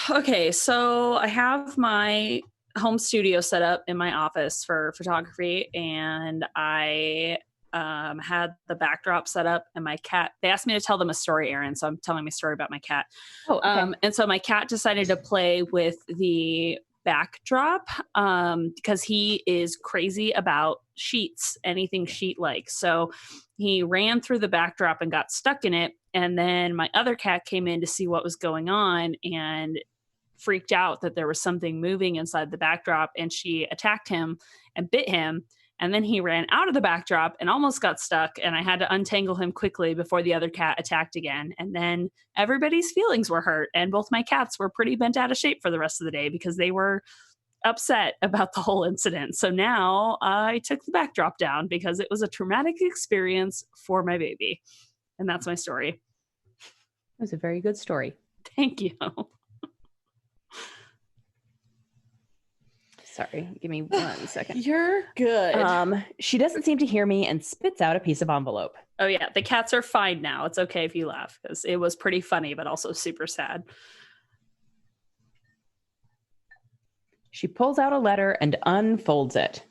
Okay, so I have my home studio set up in my office for photography, and I had the backdrop set up, and my cat, they asked me to tell them a story, Erin, so I'm telling my story about my cat. Oh, okay. And so my cat decided to play with the backdrop because he is crazy about sheets, anything sheet-like. So he ran through the backdrop and got stuck in it, and then my other cat came in to see what was going on, and freaked out that there was something moving inside the backdrop, and she attacked him and bit him. And then he ran out of the backdrop and almost got stuck, and I had to untangle him quickly before the other cat attacked again. And then everybody's feelings were hurt, and both my cats were pretty bent out of shape for the rest of the day because they were upset about the whole incident. So now I took the backdrop down because it was a traumatic experience for my baby. And that's my story. It was a very good story. Thank you. Sorry, give me 1 second. You're good. She doesn't seem to hear me and spits out a piece of envelope. Oh yeah, the cats are fine now. It's okay if you laugh because it was pretty funny, but also super sad. She pulls out a letter and unfolds it.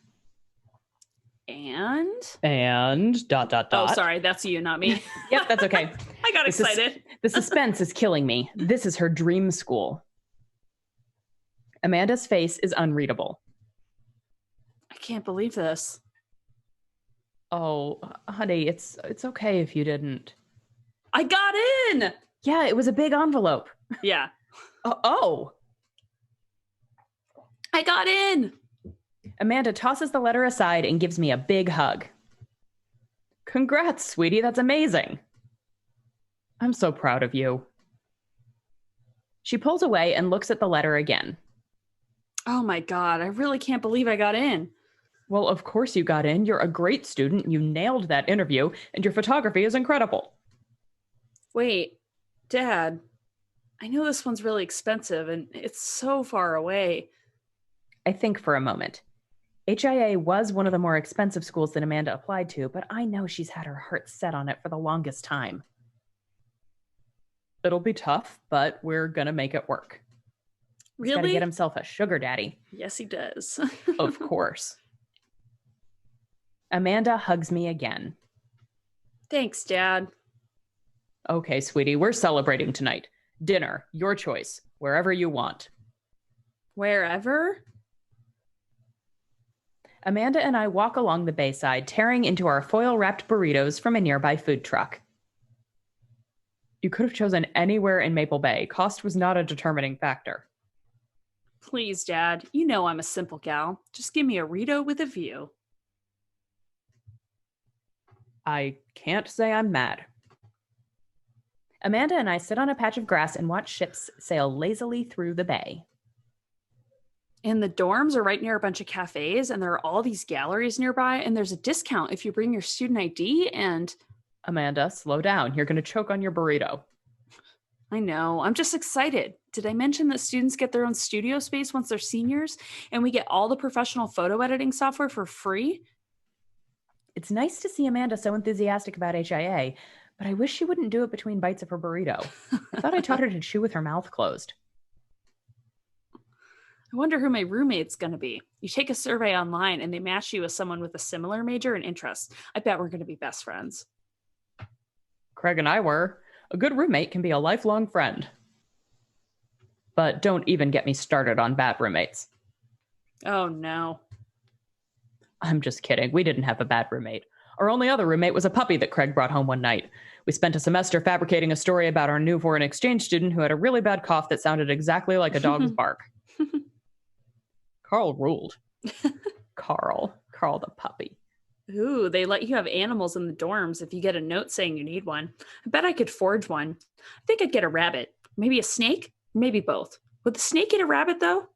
And? Oh, sorry, that's you, not me. Yep, that's okay. I got excited. The suspense is killing me. This is her dream school. Amanda's face is unreadable. I can't believe this. Oh, honey, it's okay if you didn't. I got in! Yeah, it was a big envelope. Yeah. Oh. I got in! Amanda tosses the letter aside and gives me a big hug. Congrats, sweetie. That's amazing. I'm so proud of you. She pulls away and looks at the letter again. Oh my God, I really can't believe I got in. Well, of course you got in. You're a great student. You nailed that interview, and your photography is incredible. Wait, Dad, I know this one's really expensive and it's so far away. I think for a moment. HIA was one of the more expensive schools that Amanda applied to, but I know she's had her heart set on it for the longest time. It'll be tough, but we're gonna make it work. He's Really? gotta get himself a sugar daddy. Yes, he does. Of course. Amanda hugs me again. Thanks, Dad. Okay, sweetie, we're celebrating tonight. Dinner, your choice, wherever you want. Wherever? Amanda and I walk along the bayside, tearing into our foil-wrapped burritos from a nearby food truck. You could have chosen anywhere in Maple Bay. Cost was not a determining factor. Please, Dad. You know I'm a simple gal. Just give me a Rito with a view. I can't say I'm mad. Amanda and I sit on a patch of grass and watch ships sail lazily through the bay. And the dorms are right near a bunch of cafes, and there are all these galleries nearby, and there's a discount if you bring your student ID, and... Amanda, slow down. You're going to choke on your burrito. I know. I'm just excited. Did I mention that students get their own studio space once they're seniors, and we get all the professional photo editing software for free? It's nice to see Amanda so enthusiastic about HIA, but I wish she wouldn't do it between bites of her burrito. I thought I taught her to chew with her mouth closed. I wonder who my roommate's going to be. You take a survey online and they match you with someone with a similar major and interest. I bet we're going to be best friends. Craig and I were. A good roommate can be a lifelong friend. But don't even get me started on bad roommates. Oh, no. I'm just kidding. We didn't have a bad roommate. Our only other roommate was a puppy that Craig brought home one night. We spent a semester fabricating a story about our new foreign exchange student who had a really bad cough that sounded exactly like a dog's bark. Carl ruled. Carl the puppy. Ooh, they let you have animals in the dorms if you get a note saying you need one. I bet I could forge one. I think I'd get a rabbit. Maybe a snake? Maybe both. Would the snake eat a rabbit, though?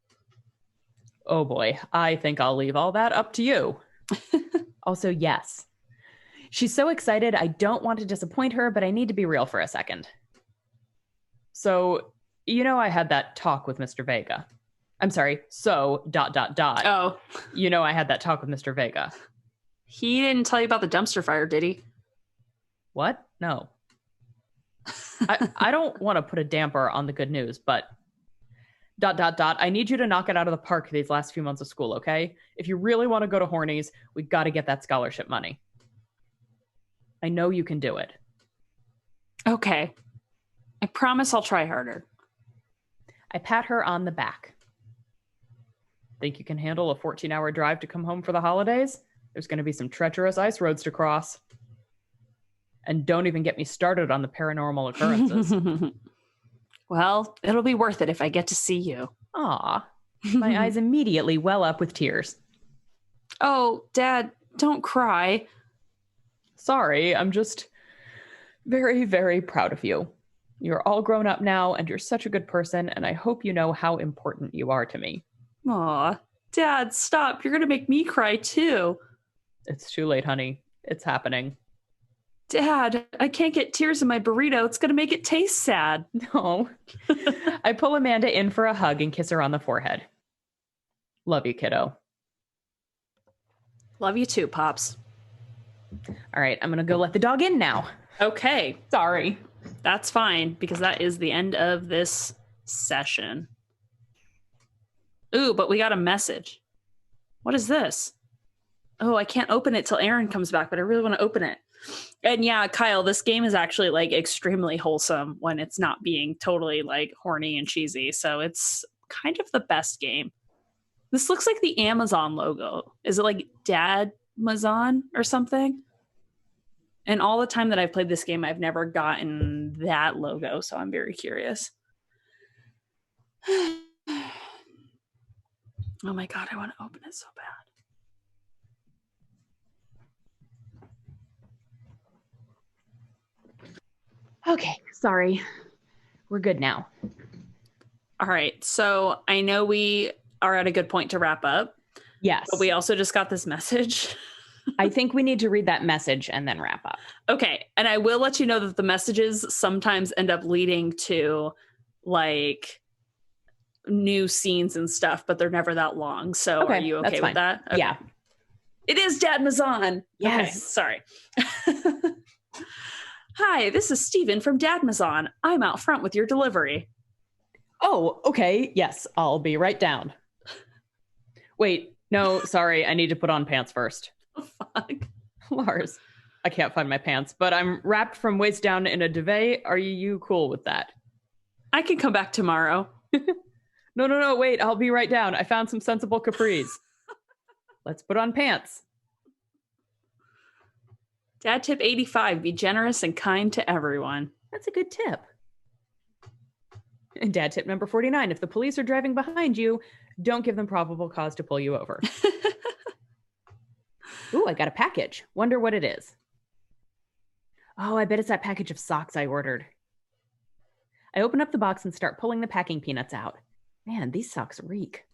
Oh boy, I think I'll leave all that up to you. Also, yes. She's so excited, I don't want to disappoint her, but I need to be real for a second. So, you know I had that talk with Mr. Vega. I'm sorry, so, ... Oh. You know I had that talk with Mr. Vega. He didn't tell you about the dumpster fire, did he? What? No. I don't want to put a damper on the good news, but ... I need you to knock it out of the park these last few months of school, okay? If you really want to go to Hornies, we got to get that scholarship money. I know you can do it. Okay. I promise I'll try harder. I pat her on the back. Think you can handle a 14-hour drive to come home for the holidays? There's going to be some treacherous ice roads to cross. And don't even get me started on the paranormal occurrences. Well, it'll be worth it if I get to see you. Aw. My eyes immediately well up with tears. Oh, Dad, don't cry. Sorry, I'm just very, very proud of you. You're all grown up now, and you're such a good person, and I hope you know how important you are to me. Aw, Dad, stop. You're going to make me cry too. It's too late, honey. It's happening. Dad, I can't get tears in my burrito. It's going to make it taste sad. No. I pull Amanda in for a hug and kiss her on the forehead. Love you, kiddo. Love you too, Pops. All right, I'm going to go let the dog in now. Okay. Sorry. That's fine, because that is the end of this session. Ooh, but we got a message. What is this? Oh, I can't open it till Erin comes back, but I really want to open it. And yeah, Kyle, this game is actually like extremely wholesome when it's not being totally like horny and cheesy. So it's kind of the best game. This looks like the Amazon logo. Is it like Dad Mazon or something? And all the time that I've played this game, I've never gotten that logo. So I'm very curious. Oh my God, I want to open it so bad. Okay, sorry. We're good now. All right. So I know we are at a good point to wrap up. Yes. But we also just got this message. I think we need to read that message and then wrap up. Okay. And I will let you know that the messages sometimes end up leading to like new scenes and stuff, but they're never that long. So Okay, are you okay that's with fine. that? Okay. Yeah. It is Dad Mazon. Yes. Okay, sorry. Hi, this is Steven from Dad Mazon. I'm out front with your delivery. Oh, okay. Yes, I'll be right down. Wait, no, sorry. I need to put on pants first. Oh, fuck. Lars, I can't find my pants, but I'm wrapped from waist down in a duvet. Are you cool with that? I can come back tomorrow. No, wait. I'll be right down. I found some sensible capris. Let's put on pants. Dad tip 85, be generous and kind to everyone. That's a good tip. And dad tip number 49, if the police are driving behind you, don't give them probable cause to pull you over. Ooh, I got a package. Wonder what it is. Oh, I bet it's that package of socks I ordered. I open up the box and start pulling the packing peanuts out. Man, these socks reek. ...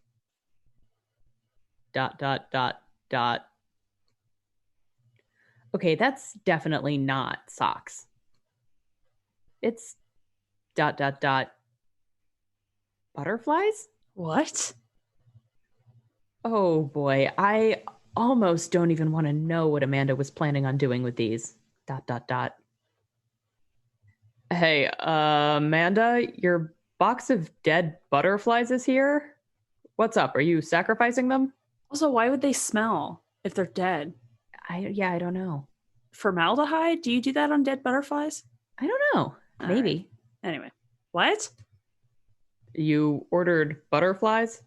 Okay, that's definitely not socks. It's ... Butterflies? What? Oh boy, I almost don't even want to know what Amanda was planning on doing with these ... Hey, Amanda, your box of dead butterflies is here? What's up? Are you sacrificing them? Also, why would they smell if they're dead? I don't know. Formaldehyde? Do you do that on dead butterflies? I don't know. All Maybe. Right. Anyway, what? You ordered butterflies?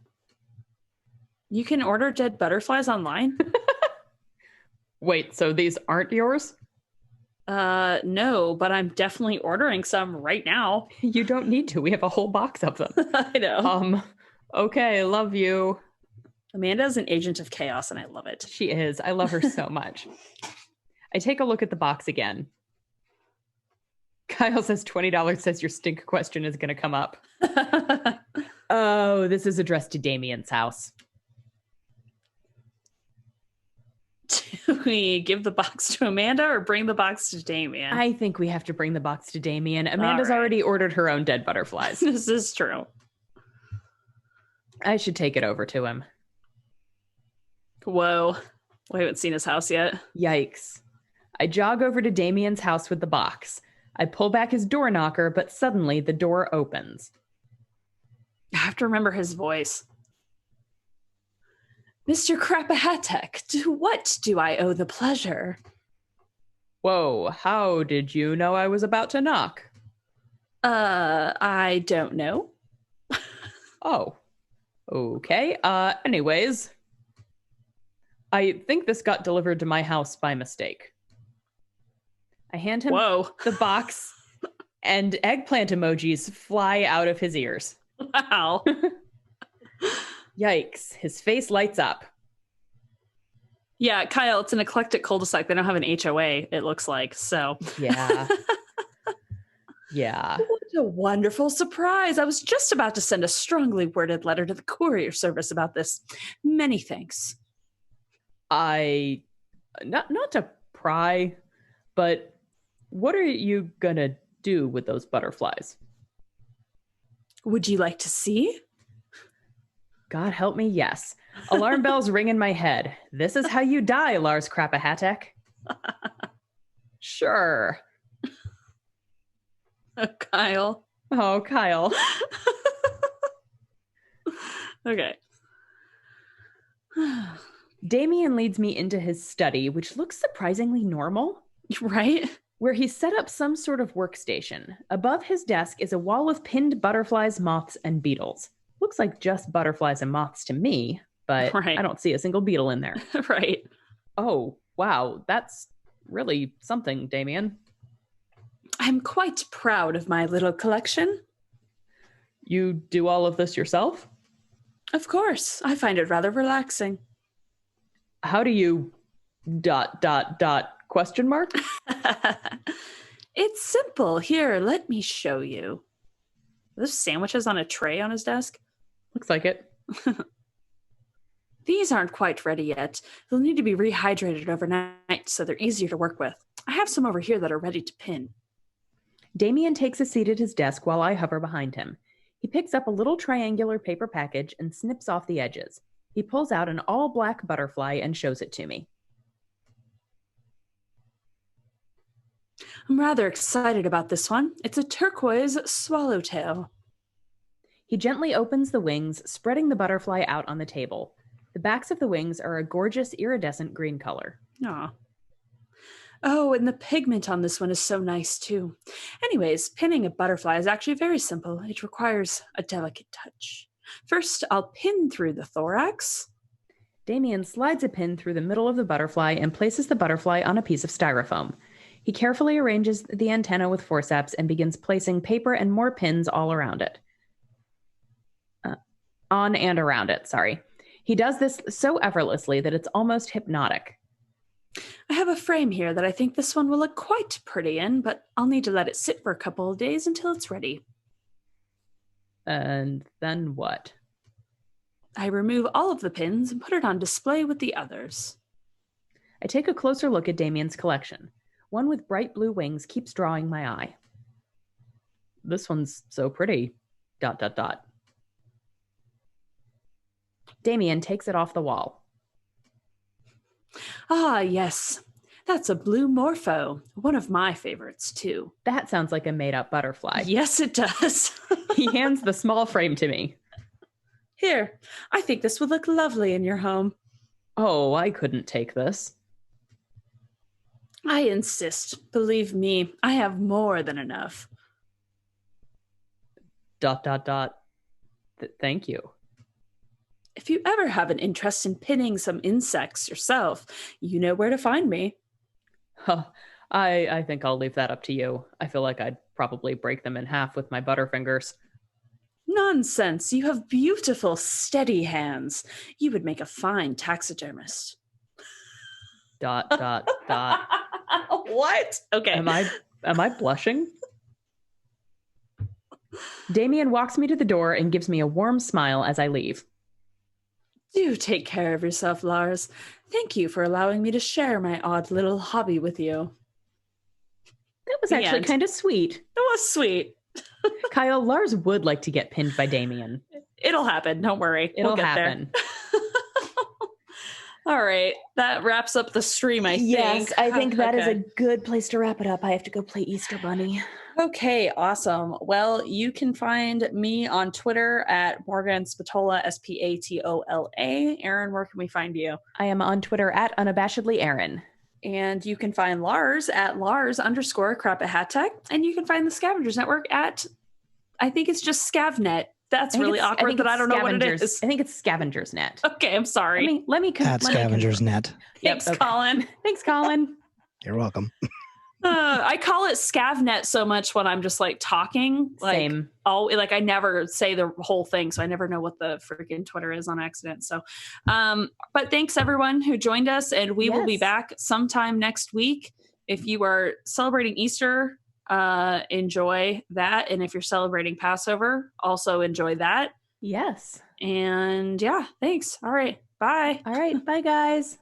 You can order dead butterflies online? Wait, so these aren't yours? No, but I'm definitely ordering some right now. You don't need to. We have a whole box of them. I know. Okay, love you. Amanda is an agent of chaos, and I love it. She is. I love her so much. I take a look at the box again. Kyle says $20 says your stink question is going to come up. Oh, this is addressed to Damien's house. Do we give the box to Amanda or bring the box to Damien? I think we have to bring the box to Damien. Amanda's All right. already ordered her own dead butterflies. This is true. I should take it over to him. Whoa. We haven't seen his house yet. Yikes. I jog over to Damien's house with the box. I pull back his door knocker, but suddenly the door opens. I have to remember his voice. Mr. Crapihatec, to what do I owe the pleasure? Whoa, how did you know I was about to knock? I don't know. Oh, okay. Anyways, I think this got delivered to my house by mistake. I hand him Whoa. the box And eggplant emojis fly out of his ears. Wow. Yikes. His face lights up. Yeah, Kyle, it's an eclectic cul-de-sac. They don't have an HOA, it looks like. So Yeah. Yeah. What a wonderful surprise. I was just about to send a strongly worded letter to the courier service about this. Many thanks. Not to pry, but what are you gonna do with those butterflies? Would you like to see? God help me, yes. Alarm bells ring in my head. This is how you die, Lars Crapihatec. Sure. Kyle. Oh, Kyle. Okay. Damien leads me into his study, which looks surprisingly normal. Right? Where he's set up some sort of workstation. Above his desk is a wall of pinned butterflies, moths, and beetles. Looks like just butterflies and moths to me, but Right. I don't see a single beetle in there. Right. Oh, wow. That's really something, Damien. I'm quite proud of my little collection. You do all of this yourself? Of course. I find it rather relaxing. How do you ... question mark? It's simple. Here, let me show you. Are those sandwiches on a tray on his desk? Looks like it. These aren't quite ready yet. They'll need to be rehydrated overnight so they're easier to work with. I have some over here that are ready to pin. Damien takes a seat at his desk while I hover behind him. He picks up a little triangular paper package and snips off the edges. He pulls out an all-black butterfly and shows it to me. I'm rather excited about this one. It's a turquoise swallowtail. He gently opens the wings, spreading the butterfly out on the table. The backs of the wings are a gorgeous iridescent green color. Aw. Oh, and the pigment on this one is so nice too. Anyways, pinning a butterfly is actually very simple. It requires a delicate touch. First, I'll pin through the thorax. Damien slides a pin through the middle of the butterfly and places the butterfly on a piece of styrofoam. He carefully arranges the antenna with forceps and begins placing paper and more pins all around it. On and around it, sorry. He does this so effortlessly that it's almost hypnotic. I have a frame here that I think this one will look quite pretty in, but I'll need to let it sit for a couple of days until it's ready. And then what? I remove all of the pins and put it on display with the others. I take a closer look at Damien's collection. One with bright blue wings keeps drawing my eye. This one's so pretty. ... Damien takes it off the wall. Ah, yes. That's a blue morpho. One of my favorites, too. That sounds like a made-up butterfly. Yes, it does. He hands the small frame to me. Here, I think this would look lovely in your home. Oh, I couldn't take this. I insist. Believe me, I have more than enough. ... Thank you. If you ever have an interest in pinning some insects yourself, you know where to find me. Huh. I think I'll leave that up to you. I feel like I'd probably break them in half with my butterfingers. Nonsense. You have beautiful, steady hands. You would make a fine taxidermist. ... What? Okay. Am I blushing? Damien walks me to the door and gives me a warm smile as I leave. Do take care of yourself, Lars. Thank you for allowing me to share my odd little hobby with you. That was actually kind of sweet. It was sweet. Kyle, Lars would like to get pinned by Damien. It'll happen. Don't worry. It'll get happen. There. All right. That wraps up the stream, I think. Yes, I think that is a good place to wrap it up. I have to go play Easter Bunny. Okay, awesome. Well, you can find me on Twitter at Morgan Spatola, Spatola. Erin, where can we find you? I am on Twitter at unabashedly Erin. And you can find Lars at Lars_Crapihatec. And you can find the Scavengers Network at, I think it's just Scavnet. That's really awkward that I don't know what it is. I think it's Scavengers Net. Okay, I'm sorry. Let me at Scavengers Net. Thanks, Colin. Thanks, Colin. You're welcome. I call it ScavNet so much when I'm just like talking. Like, Same. Like I never say the whole thing, so I never know what the freaking Twitter is on accident. So, but thanks everyone who joined us, and we will be back sometime next week. If you are celebrating Easter, enjoy that, and if you're celebrating Passover, also enjoy that. Yes. And yeah, thanks. All right, bye. All right, bye guys.